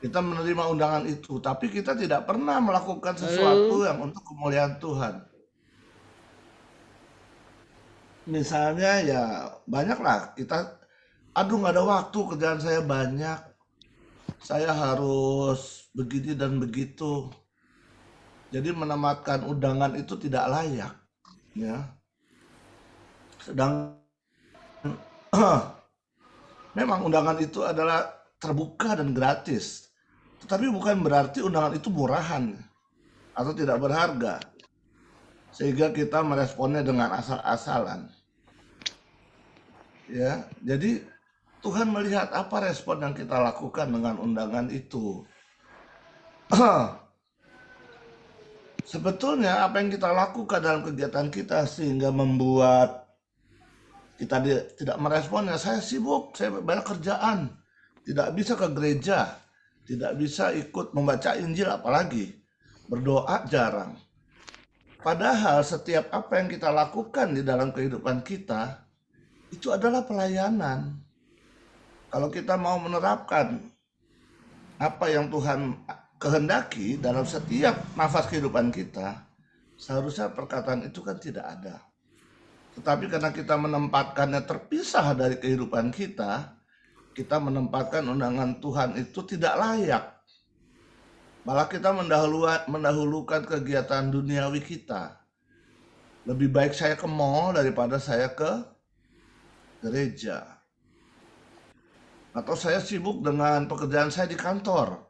Kita menerima undangan itu, tapi kita tidak pernah melakukan sesuatu yang untuk kemuliaan Tuhan. Misalnya ya banyaklah kita, aduh nggak ada waktu, kerjaan saya banyak, saya harus begini dan begitu. Jadi menempatkan undangan itu tidak layak, ya. Sedang memang undangan itu adalah terbuka dan gratis, tetapi bukan berarti undangan itu murahan atau tidak berharga, sehingga kita meresponnya dengan asal-asalan. Ya, jadi Tuhan melihat apa respon yang kita lakukan dengan undangan itu. Sebetulnya apa yang kita lakukan dalam kegiatan kita sehingga membuat kita tidak meresponnya. Saya sibuk, saya banyak kerjaan, tidak bisa ke gereja, tidak bisa ikut membaca Injil, apalagi berdoa jarang. Padahal setiap apa yang kita lakukan di dalam kehidupan kita itu adalah pelayanan. Kalau kita mau menerapkan apa yang Tuhan kehendaki dalam setiap nafas kehidupan kita, seharusnya perkataan itu kan tidak ada. Tetapi karena kita menempatkannya terpisah dari kehidupan kita menempatkan undangan Tuhan itu tidak layak. Malah kita mendahulukan kegiatan duniawi kita. Lebih baik saya ke mall daripada saya ke gereja. Atau saya sibuk dengan pekerjaan saya di kantor.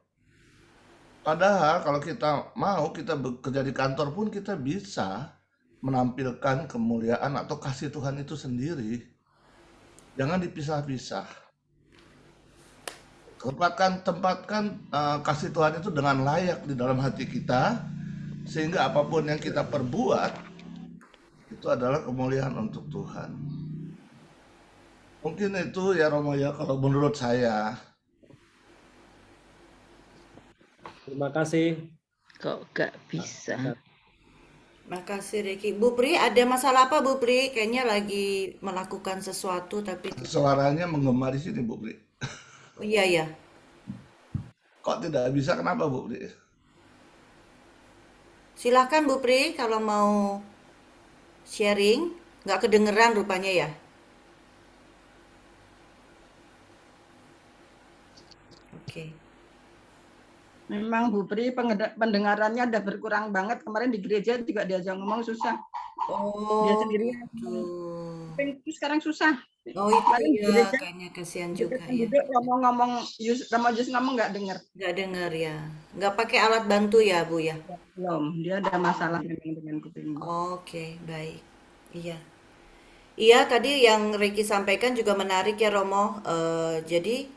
Padahal kalau kita mau, kita bekerja di kantor pun kita bisa menampilkan kemuliaan atau kasih Tuhan itu sendiri. Jangan dipisah-pisah. Tempatkan kasih Tuhan itu dengan layak di dalam hati kita, sehingga apapun yang kita perbuat itu adalah kemuliaan untuk Tuhan. Mungkin itu ya Romo ya, kalau menurut saya. Terima kasih. Kok gak bisa? Makasih Ricky. Bu Pri, ada masalah apa Bu Pri? Kayaknya lagi melakukan sesuatu tapi Suaranya menggema di sini Bu Pri. Oh, iya ya. Kok tidak bisa? Kenapa Bu Pri? Silahkan Bu Pri kalau mau sharing. Nggak kedengeran rupanya ya. Oke. Memang Bu Pri pendengarannya udah berkurang banget. Kemarin di gereja juga diajak ngomong susah. Dia Oh sendirian. gitu. Sekarang susah. Oh itu Kemarin di ya, gereja kayaknya kasihan juga ya. duduk ngomong-ngomong, Romo Jus ngomong nggak dengar. Nggak dengar ya. Nggak pakai alat bantu ya Bu ya. Belum, dia ada masalah dengan kuping. Oke, baik. Iya. Iya, tadi yang Ricky sampaikan juga menarik ya Romo. Jadi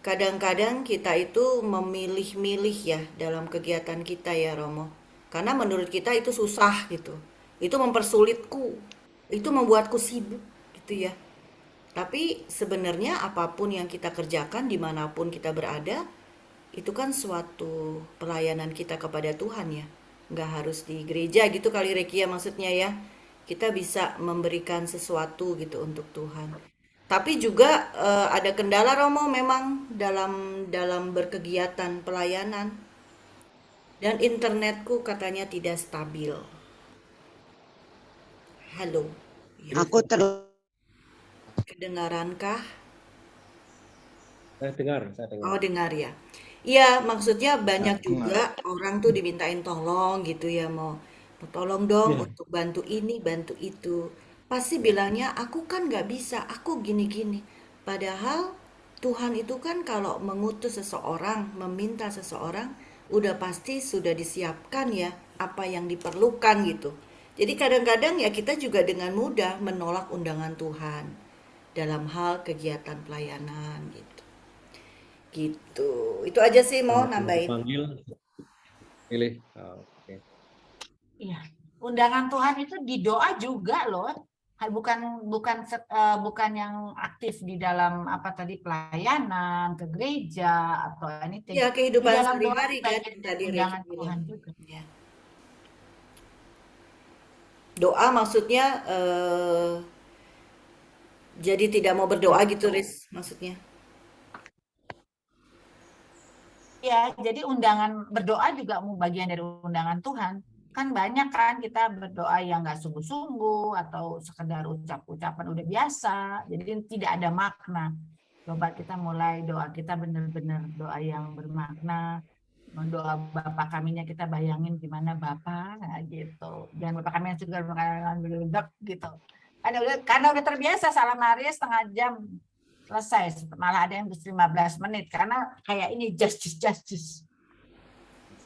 kadang-kadang kita itu memilih-milih ya dalam kegiatan kita ya Romo. Karena menurut kita itu susah gitu. Itu mempersulitku. Itu membuatku sibuk gitu ya. Tapi sebenarnya apapun yang kita kerjakan dimanapun kita berada, itu kan suatu pelayanan kita kepada Tuhan ya. Nggak harus di gereja gitu kali Ricky ya maksudnya ya. Kita bisa memberikan sesuatu gitu untuk Tuhan. Tapi juga ada kendala Romo memang dalam berkegiatan pelayanan. Dan internetku katanya tidak stabil. Halo. Ya. Aku Kedengarankah? Saya dengar. Oh, dengar ya. Iya, maksudnya banyak Dengar. juga orang tuh dimintain tolong gitu ya, mau tolong dong Iya. untuk bantu ini, bantu itu. Pasti bilangnya, aku kan nggak bisa, aku gini-gini. Padahal Tuhan itu kan kalau mengutus seseorang, meminta seseorang, udah pasti sudah disiapkan ya apa yang diperlukan gitu. Jadi kadang-kadang ya kita juga dengan mudah menolak undangan Tuhan dalam hal kegiatan pelayanan gitu. Gitu. Itu aja sih mau nambahin. Panggil, pilih. Oke. Iya, undangan Tuhan itu di doa juga loh. Bukan yang aktif di dalam apa tadi pelayanan ke gereja atau anything. Ya, Di kehidupan dalam doa sehari-hari kan bagian tadi undangan Ricky Tuhan bilang. juga. Ya. Doa maksudnya jadi tidak mau berdoa gitu, Riz, maksudnya. Ya, jadi undangan berdoa juga bagian dari undangan Tuhan. Kan banyak kan kita berdoa yang nggak sungguh-sungguh atau sekedar ucap-ucapan udah biasa. Jadi tidak ada makna. Coba kita mulai doa kita benar-benar doa yang bermakna. Doa Bapa kaminya kita bayangin gimana Bapa gitu. Jangan Bapa kami yang suka makanan gitu. Karena udah terbiasa salam Maria setengah jam selesai, malah ada yang 15 menit karena kayak ini justice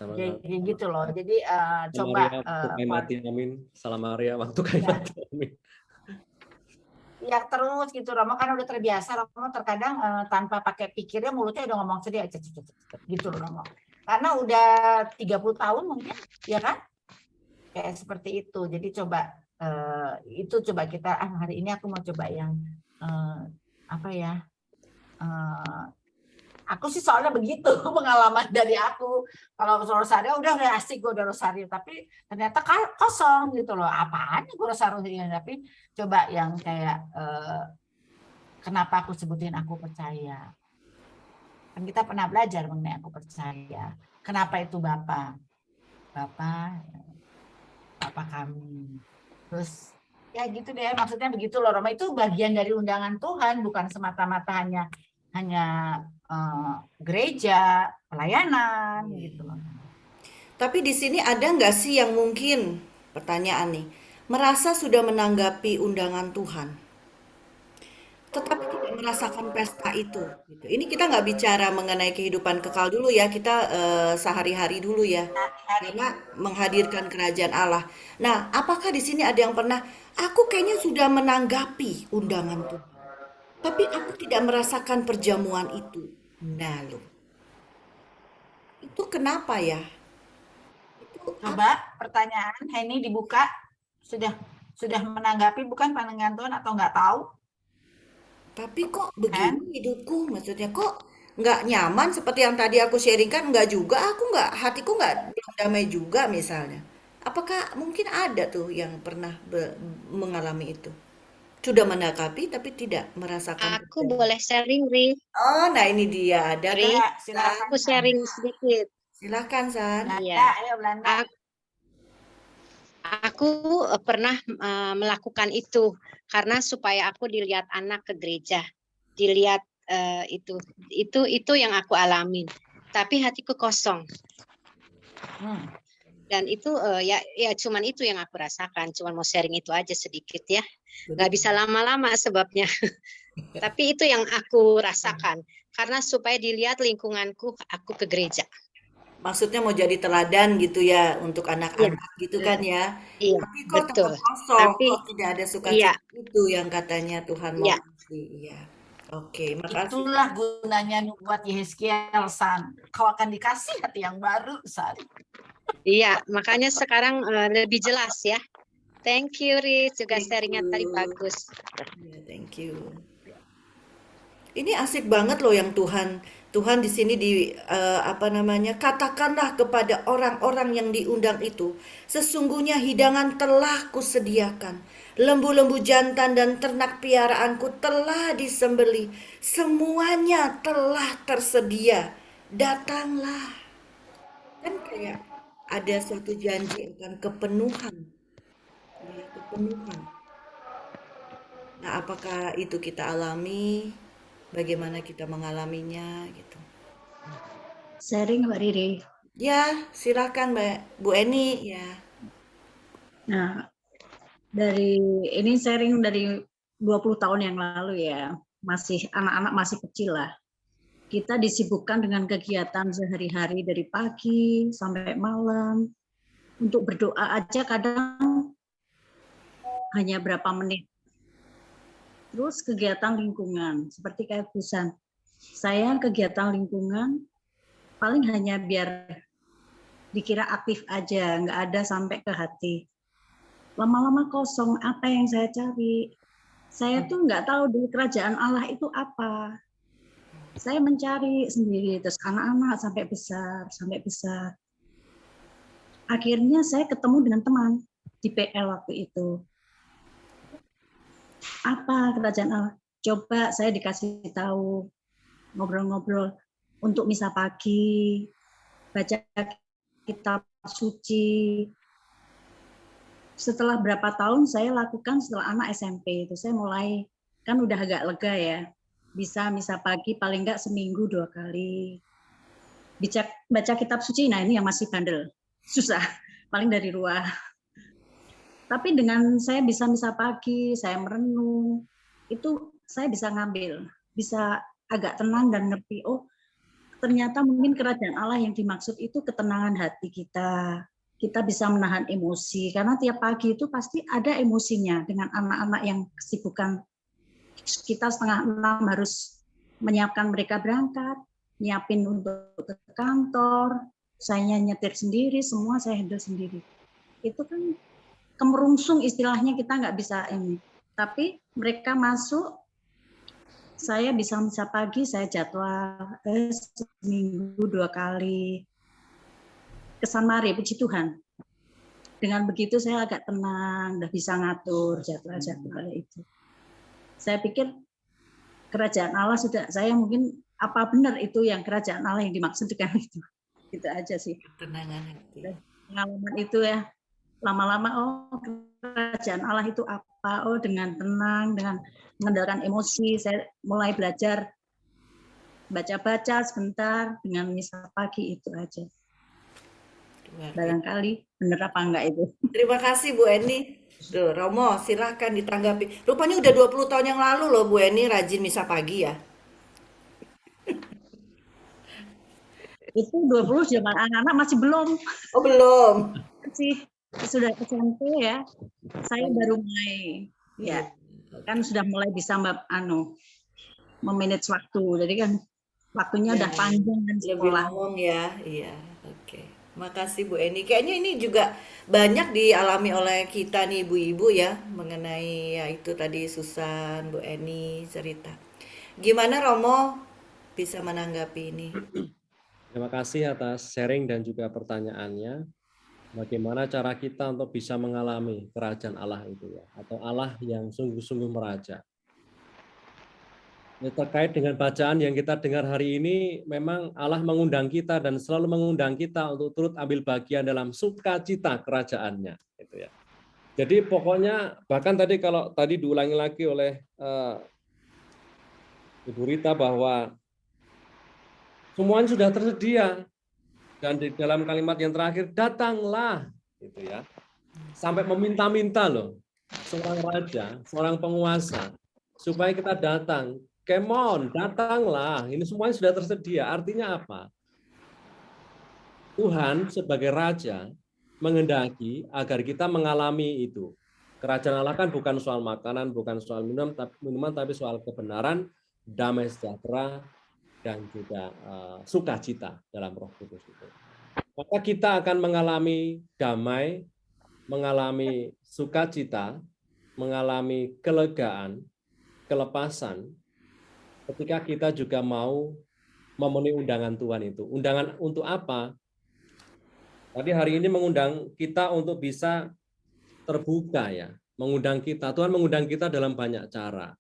jadi gitu loh. Jadi coba mati amin. Salam Maria waktu kayak mati amin. Ya terus gitu Romo kan udah terbiasa. Romo terkadang tanpa pakai pikirnya mulutnya udah ngomong sedih gitu loh Romo. Karena udah 30 tahun mungkin ya kan kayak seperti itu. Jadi coba itu coba kita hari ini aku mau coba yang apa ya, aku sih soalnya begitu pengalaman dari aku. Kalau rosario udah asik gue udah rosario, tapi ternyata kosong gitu loh. Apaan gue rosario ini? Tapi coba yang kayak kenapa aku sebutin aku percaya. Kan kita pernah belajar mengenai aku percaya. Kenapa itu Bapa kami. Terus ya gitu deh, maksudnya begitu loh Roma, itu bagian dari undangan Tuhan, bukan semata-mata hanya gereja, pelayanan gitu loh. Tapi di sini ada nggak sih yang mungkin, pertanyaan nih, merasa sudah menanggapi undangan Tuhan, tetapi tidak merasakan pesta itu. Ini kita nggak bicara mengenai kehidupan kekal dulu ya, kita sehari-hari dulu ya, karena menghadirkan kerajaan Allah. Nah, apakah di sini ada yang pernah, aku kayaknya sudah menanggapi undangan Tuhan, tapi aku tidak merasakan perjamuan itu. Nah, loh, itu kenapa ya? Coba pertanyaan Henny dibuka, sudah menanggapi bukan pandangan Tuhan atau nggak tahu? Tapi kok begini hidupku, maksudnya kok nggak nyaman seperti yang tadi aku sharingkan, nggak juga, hatiku nggak belum damai juga misalnya. Apakah mungkin ada tuh yang pernah mengalami itu? sudah menanggapi tapi tidak merasakan Aku perbedaan. boleh sharing, Ri. Oh, nah ini dia. Ada Ri, kan? silakan. aku sharing sedikit. Silakan, San. Iya. Ayo Belanda. Aku pernah melakukan itu karena supaya aku dilihat anak ke gereja, dilihat itu yang aku alamin. Tapi hatiku kosong. Dan itu ya cuman itu yang aku rasakan. Cuman mau sharing itu aja sedikit ya. Nggak bisa lama-lama sebabnya. Tapi itu yang aku rasakan karena supaya dilihat lingkunganku, aku ke gereja. Maksudnya mau jadi teladan gitu ya untuk anak-anak gitu kan ya. Iya, Tapi kok betul. tetap kosong, Tapi kok tidak ada sukacita iya. itu yang katanya Tuhan mau Iya. kasih. Iya. Oke, makasih. Itulah gunanya nubuat Yehezkiel, San. Kau akan dikasih hati yang baru, San. Iya, makanya sekarang lebih jelas ya. Thank you, Riz. Juga sharingnya tadi bagus. Yeah, thank you. Ini asik banget loh yang Tuhan di sini katakanlah kepada orang-orang yang diundang itu, sesungguhnya hidangan telah kusediakan, lembu-lembu jantan dan ternak piaraanku telah disembelih, semuanya telah tersedia, datanglah. Kan kayak ada suatu janji akan kepenuhan. Ya, kepenuhan. Nah, apakah itu kita alami? Bagaimana kita mengalaminya gitu. Sharing Mbak Riri. Ya, silakan Mbak Bu Eni ya. Nah, ini sharing dari 20 tahun yang lalu ya. Masih anak-anak masih kecil lah. Kita disibukkan dengan kegiatan sehari-hari dari pagi sampai malam. Untuk berdoa aja kadang hanya berapa menit. Terus kegiatan lingkungan, seperti kayak Busan. Saya kegiatan lingkungan paling hanya biar dikira aktif aja, nggak ada sampai ke hati. Lama-lama kosong, apa yang saya cari? Saya tuh nggak tahu di kerajaan Allah itu apa. Saya mencari sendiri, terus anak-anak sampai besar. Akhirnya saya ketemu dengan teman di PL waktu itu. Apa kerajaan Allah? Coba saya dikasih tahu, ngobrol-ngobrol untuk misa pagi, baca kitab suci. Setelah berapa tahun saya lakukan setelah anak SMP itu, saya mulai kan udah agak lega ya, bisa misa pagi paling enggak seminggu 2 kali. Baca kitab suci, nah ini yang masih bandel, susah, paling dari luar. Tapi dengan saya bisa misa pagi, saya merenung, itu saya bisa ngambil, bisa agak tenang dan ngerti, oh ternyata mungkin kerajaan Allah yang dimaksud itu ketenangan hati kita. Kita bisa menahan emosi, karena tiap pagi itu pasti ada emosinya dengan anak-anak yang kesibukan. Kita 5:30 harus menyiapkan mereka berangkat, nyiapin untuk ke kantor, saya nyetir sendiri, semua saya handle sendiri. Itu kan kemerungsung istilahnya, kita nggak bisa ini. Tapi mereka masuk, saya bisa misa pagi, saya jadwal seminggu 2 kali. Kesan mari, puji Tuhan. Dengan begitu saya agak tenang, udah bisa ngatur jadwal-jadwal itu. Saya pikir kerajaan Allah sudah, saya mungkin apa benar itu yang kerajaan Allah yang dimaksudkan itu. Gitu aja sih. Ketenangan hati. Pengalaman itu ya. Lama-lama, oh kerajaan Allah itu apa? Oh dengan tenang, dengan mengendalikan emosi, saya mulai belajar baca-baca sebentar dengan misa pagi itu aja. Barangkali bener apa enggak itu. Terima kasih Bu Eni. Tuh, Romo silahkan ditanggapi. Rupanya udah 20 tahun yang lalu loh Bu Eni rajin misa pagi ya. Itu 20 zaman anak-anak masih belum. Oh belum. Masih sudah SMP ya, saya baru mulai ya, kan sudah mulai bisa memanage waktu, jadi kan waktunya udah panjang dan sekolah. Lebih ngomong ya, iya, oke. Makasih Bu Eni. Kayaknya ini juga banyak dialami oleh kita nih ibu-ibu ya, mengenai ya itu tadi Susan, Bu Eni cerita. Gimana Romo bisa menanggapi ini? Terima kasih atas sharing dan juga pertanyaannya. Bagaimana cara kita untuk bisa mengalami kerajaan Allah itu ya, atau Allah yang sungguh-sungguh meraja. Ini terkait dengan bacaan yang kita dengar hari ini, memang Allah mengundang kita dan selalu mengundang kita untuk turut ambil bagian dalam sukacita kerajaannya. Gitu ya. Jadi pokoknya bahkan tadi kalau tadi diulangi lagi oleh Ibu Rita bahwa semuanya sudah tersedia. Dan di dalam kalimat yang terakhir, datanglah, gitu ya, sampai meminta-minta loh, seorang raja, seorang penguasa, supaya kita datang. Come on, datanglah. Ini semuanya sudah tersedia. Artinya apa? Tuhan sebagai raja menghendaki agar kita mengalami itu. Kerajaan Allah kan bukan soal makanan, bukan soal minuman, tapi soal kebenaran, damai sejahtera, dan juga sukacita dalam Roh Kudus itu. Maka kita akan mengalami damai, mengalami sukacita, mengalami kelegaan, kelepasan, ketika kita juga mau memenuhi undangan Tuhan itu. Undangan untuk apa? Tadi hari ini mengundang kita untuk bisa terbuka ya, mengundang kita. Tuhan mengundang kita dalam banyak cara.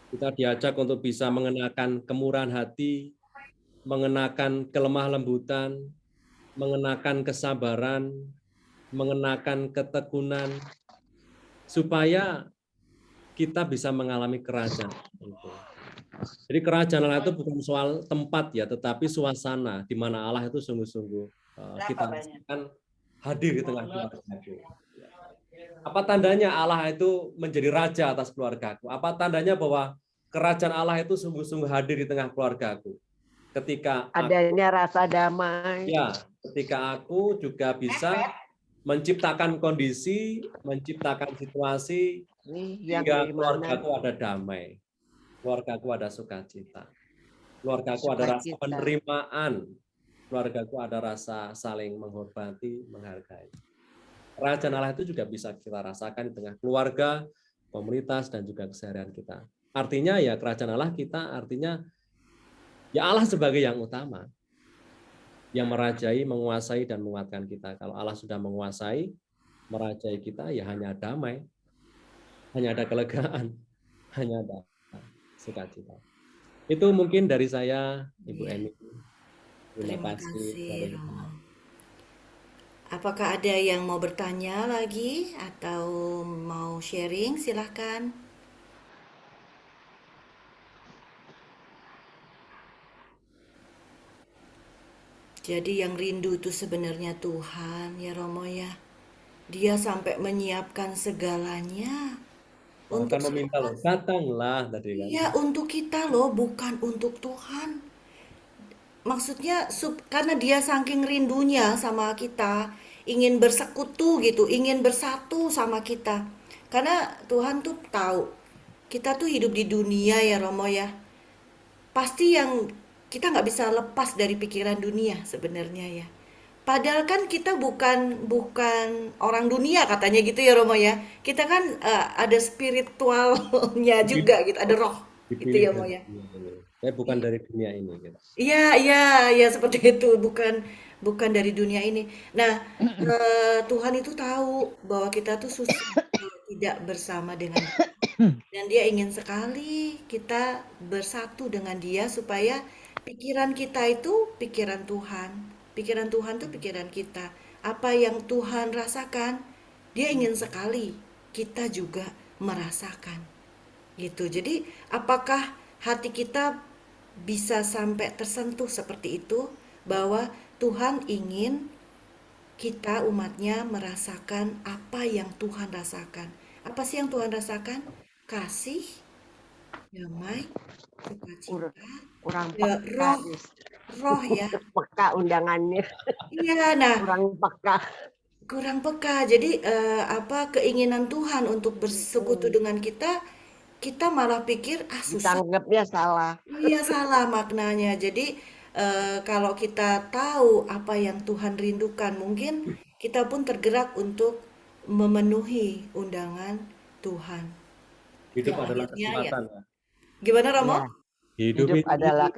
Kita diajak untuk bisa mengenakan kemurahan hati, mengenakan kelemah lembutan, mengenakan kesabaran, mengenakan ketekunan, supaya kita bisa mengalami kerajaan. Jadi kerajaan Allah itu bukan soal tempat ya, tetapi suasana di mana Allah itu sungguh-sungguh kita rasakan hadir di tengah keluargaku. Apa tandanya Allah itu menjadi raja atas keluargaku? Apa tandanya bahwa kerajaan Allah itu sungguh-sungguh hadir di tengah keluargaku? Ketika adanya rasa damai. Ya, ketika aku juga bisa menciptakan kondisi, menciptakan situasi hingga keluargaku ada damai, keluargaku ada sukacita, keluargaku ada rasa penerimaan, keluargaku ada rasa saling menghormati, menghargai. Kerajaan Allah itu juga bisa kita rasakan di tengah keluarga, komunitas, dan juga keseharian kita. Artinya ya kerajaan Allah kita artinya ya Allah sebagai yang utama, yang merajai, menguasai, dan menguatkan kita. Kalau Allah sudah menguasai, merajai kita, ya hanya damai, hanya ada kelegaan, hanya ada sukacita. Itu mungkin dari saya, Ibu Eni. Terima kasih, Romo. Apakah ada yang mau bertanya lagi atau mau sharing? Silahkan. Jadi yang rindu itu sebenarnya Tuhan, ya Romo ya. Dia sampai menyiapkan segalanya. Untuk meminta loh, datanglah tadi kan. Iya, untuk kita loh, bukan untuk Tuhan. Maksudnya karena dia saking rindunya sama kita, ingin bersekutu gitu, ingin bersatu sama kita. Karena Tuhan tuh tahu kita tuh hidup di dunia ya Romo ya. Pasti yang kita nggak bisa lepas dari pikiran dunia sebenarnya ya. Padahal kan kita bukan orang dunia katanya gitu ya Romo ya. Kita kan ada spiritualnya juga gitu, ada roh gitu ya Romo ya. Saya bukan dari dunia ini gitu. Iya seperti itu, bukan dari dunia ini. Nah, Tuhan itu tahu bahwa kita tuh susah tidak bersama dengan Dia. Dan Dia ingin sekali kita bersatu dengan Dia supaya pikiran kita itu pikiran Tuhan. Pikiran Tuhan itu pikiran kita. Apa yang Tuhan rasakan, Dia ingin sekali kita juga merasakan. Gitu. Jadi, apakah hati kita bisa sampai tersentuh seperti itu, bahwa Tuhan ingin kita umatnya merasakan apa yang Tuhan rasakan. Apa sih yang Tuhan rasakan? Kasih, damai, sukacita, kurang ya, roh ya. Peka undangannya. Iya, nah. Kurang peka. Jadi keinginan Tuhan untuk bersekutu dengan kita malah pikir susah. Tanggapnya salah. Iya, salah maknanya. Jadi kalau kita tahu apa yang Tuhan rindukan, mungkin kita pun tergerak untuk memenuhi undangan Tuhan. Hidup adalah kesempatan. Ya. Gimana Romo? Ya. Hidup adalah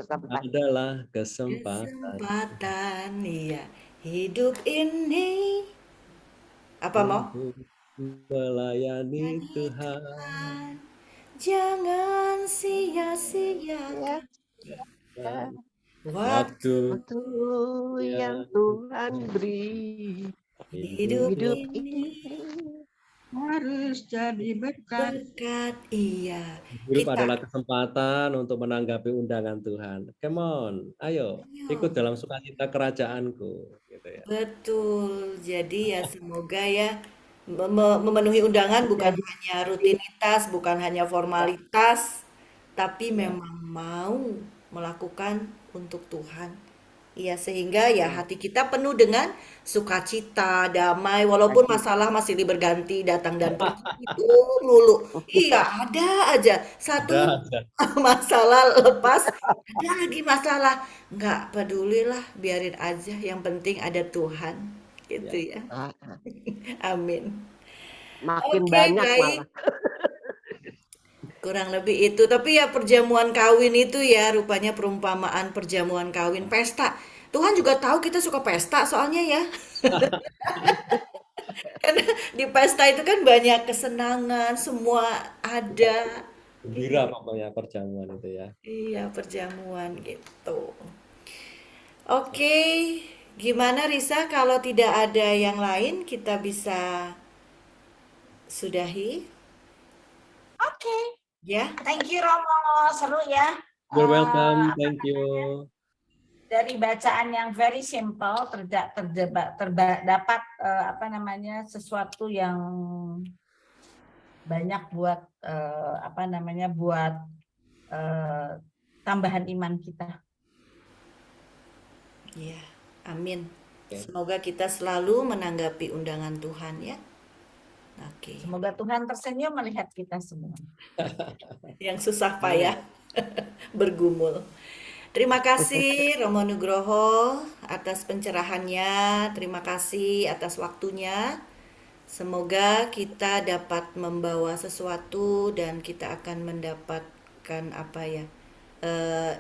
kesempatan. Iya. Hidup ini Apa mau? Untuk melayani Tuhan. Jangan sia-sia waktu Waktu yang Tuhan beri hidup hidup ini harus jadi berkat. iya. Hidup Kita adalah kesempatan untuk menanggapi undangan Tuhan. Come on, ayo ikut dalam sukacita kerajaanku. Gitu ya. betul. Jadi ya semoga ya memenuhi undangan bukan hanya rutinitas, bukan hanya formalitas, tapi memang mau melakukan untuk Tuhan. Iya, sehingga ya hati kita penuh dengan sukacita, damai, walaupun masalah masih silih berganti, datang dan pergi itu lulu. Iya, ada aja satu Ada. masalah lepas, ada lagi masalah. Nggak peduli lah, biarin aja. Yang penting ada Tuhan, gitu ya. Amin. Makin Oke, banyak baik. malah. Kurang lebih itu. Tapi ya perjamuan kawin itu ya rupanya perumpamaan perjamuan kawin pesta. Tuhan juga tahu kita suka pesta soalnya ya. Karena di pesta itu kan banyak kesenangan, semua ada. Gembira pokoknya perjamuan itu ya. Iya, perjamuan gitu. Oke, gimana Risa kalau tidak ada yang lain kita bisa sudahi? Oke. Ya. Thank you Romo, seru ya. You're welcome, thank you. Dari bacaan yang very simple terdapat sesuatu yang banyak buat buat tambahan iman kita. Ya, amin. Semoga kita selalu menanggapi undangan Tuhan ya. Oke. Semoga Tuhan tersenyum melihat kita semua. Yang susah payah bergumul. Terima kasih Romo Nugroho atas pencerahannya. Terima kasih atas waktunya. Semoga kita dapat membawa sesuatu dan kita akan mendapatkan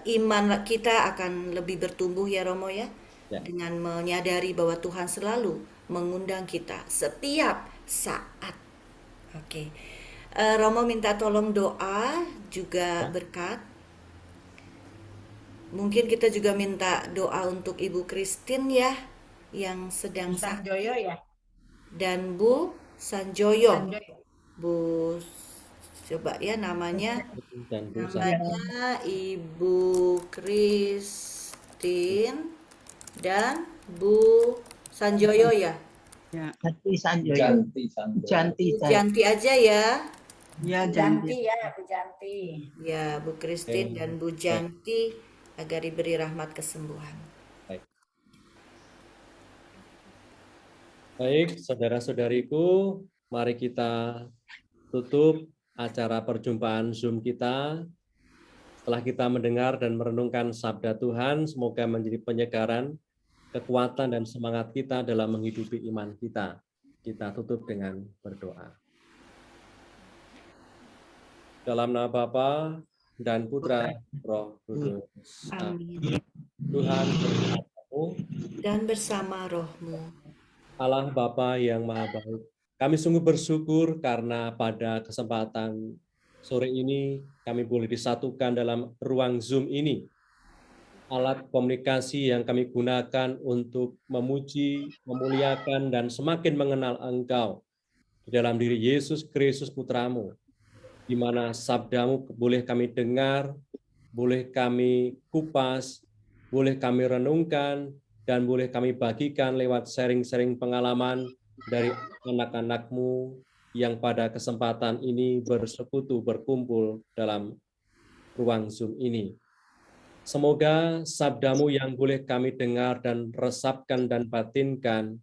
iman kita akan lebih bertumbuh ya Romo ya. Dengan menyadari bahwa Tuhan selalu mengundang kita setiap saat. Oke. Romo minta tolong doa juga berkat. Mungkin kita juga minta doa untuk Ibu Christine ya yang sedang Sanjoyo ya. Dan Bu Sanjoyo. Bu coba ya namanya. Namanya Ibu Christine dan Bu Sanjoyo ya. Ya. Janti aja ya. Ya, Janti ya, Bu Janti. Ya, Bu Christine dan Bu Janti agar diberi rahmat kesembuhan. Baik, saudara-saudariku, mari kita tutup acara perjumpaan Zoom kita. Setelah kita mendengar dan merenungkan sabda Tuhan, semoga menjadi penyegaran, kekuatan dan semangat kita dalam menghidupi iman kita. Kita tutup dengan berdoa. Dalam nama Bapa dan Putra Roh Kudus. Amin. Tuhan bersamamu dan bersama rohmu. Allah Bapa yang Maha Baik. Kami sungguh bersyukur karena pada kesempatan sore ini kami boleh disatukan dalam ruang Zoom ini. Alat komunikasi yang kami gunakan untuk memuji, memuliakan, dan semakin mengenal Engkau di dalam diri Yesus Kristus Putramu, di mana sabdamu boleh kami dengar, boleh kami kupas, boleh kami renungkan, dan boleh kami bagikan lewat sharing-sharing pengalaman dari anak-anak-Mu yang pada kesempatan ini bersekutu, berkumpul dalam ruang Zoom ini. Semoga sabdamu yang boleh kami dengar dan resapkan dan batinkan,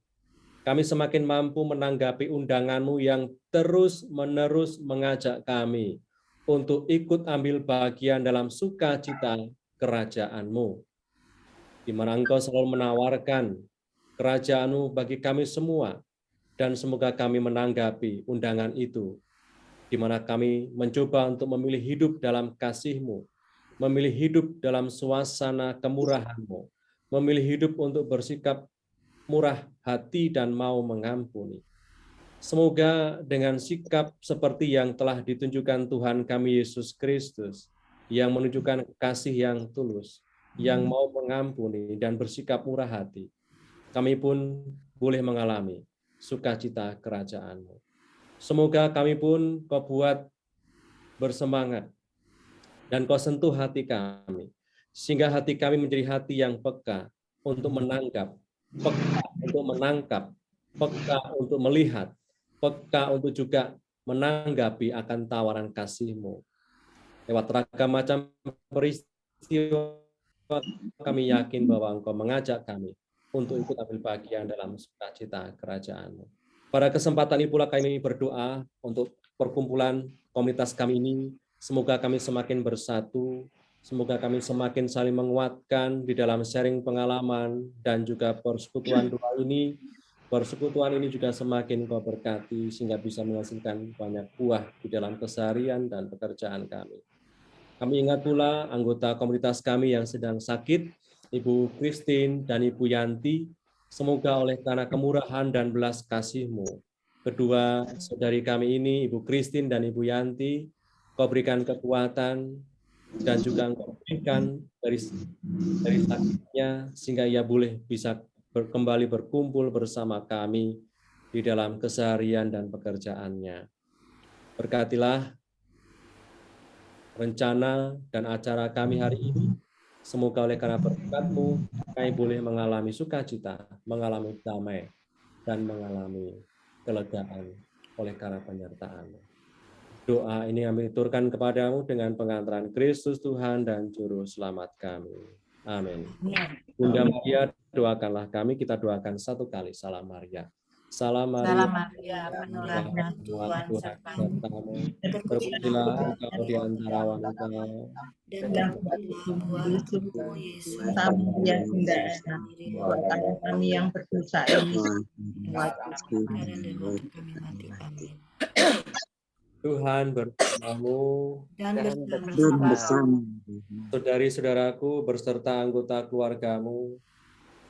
kami semakin mampu menanggapi undanganmu yang terus-menerus mengajak kami untuk ikut ambil bagian dalam sukacita kerajaan-Mu, di mana Engkau selalu menawarkan kerajaan-Mu bagi kami semua, dan semoga kami menanggapi undangan itu, di mana kami mencoba untuk memilih hidup dalam kasih-Mu, memilih hidup dalam suasana kemurahan-Mu, memilih hidup untuk bersikap murah hati dan mau mengampuni. Semoga dengan sikap seperti yang telah ditunjukkan Tuhan kami Yesus Kristus, yang menunjukkan kasih yang tulus, yang mau mengampuni dan bersikap murah hati, kami pun boleh mengalami sukacita kerajaan-Mu. Semoga kami pun Kau buat bersemangat dan Kau sentuh hati kami, sehingga hati kami menjadi hati yang peka untuk menangkap, peka untuk menangkap, peka untuk melihat, peka untuk juga menanggapi akan tawaran kasih-Mu. Lewat ragam macam peristiwa, kami yakin bahwa Engkau mengajak kami untuk ikut ambil bagian dalam sukacita kerajaan-Mu. Pada kesempatan ini pula kami berdoa untuk perkumpulan komunitas kami ini. Semoga kami semakin bersatu, semoga kami semakin saling menguatkan di dalam sharing pengalaman dan juga persekutuan doa ini. Persekutuan ini juga semakin Kau berkati sehingga bisa menghasilkan banyak buah di dalam keseharian dan pekerjaan kami. Kami ingat pula anggota komunitas kami yang sedang sakit, Ibu Christine dan Ibu Yanti. Semoga oleh karena kemurahan dan belas kasih-Mu, kedua saudari kami ini, Ibu Christine dan Ibu Yanti, Kau berikan kekuatan dan juga Engkau berikan dari sakitnya sehingga ia boleh bisa kembali berkumpul bersama kami di dalam keseharian dan pekerjaannya. Berkatilah rencana dan acara kami hari ini. Semoga oleh karena berkat-Mu, kami boleh mengalami sukacita, mengalami damai, dan mengalami kelegaan oleh karena penyertaan-Mu. Doa ini kami tuturkan kepadamu dengan pengantaran Kristus Tuhan dan Juru Selamat kami. Amin. Bunda Maria, doakanlah kami, kita doakan satu kali. Salam Maria. Salam Maria, penuh rahmat Tuhan sertamu. Terpujilah engkau di antara wanita, Dan berterima Yesus, Maria Bunda doakan kami yang berdosa ini. Tuhan bersamamu dan bersama saudari-saudaraku beserta anggota keluargamu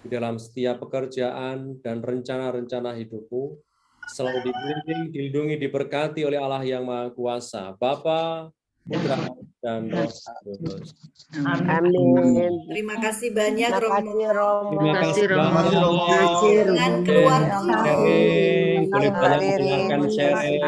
di dalam setiap pekerjaan dan rencana-rencana hidupmu, selalu dibimbing, dilindungi, diberkati oleh Allah yang Maha Kuasa, Bapa, Putra, dan Roh Kudus. Amin. Terima kasih banyak Terima kasih Romo. Terima kasih banyak. Dengan keluarga. Sharing, boleh banyak mendengarkan sharing.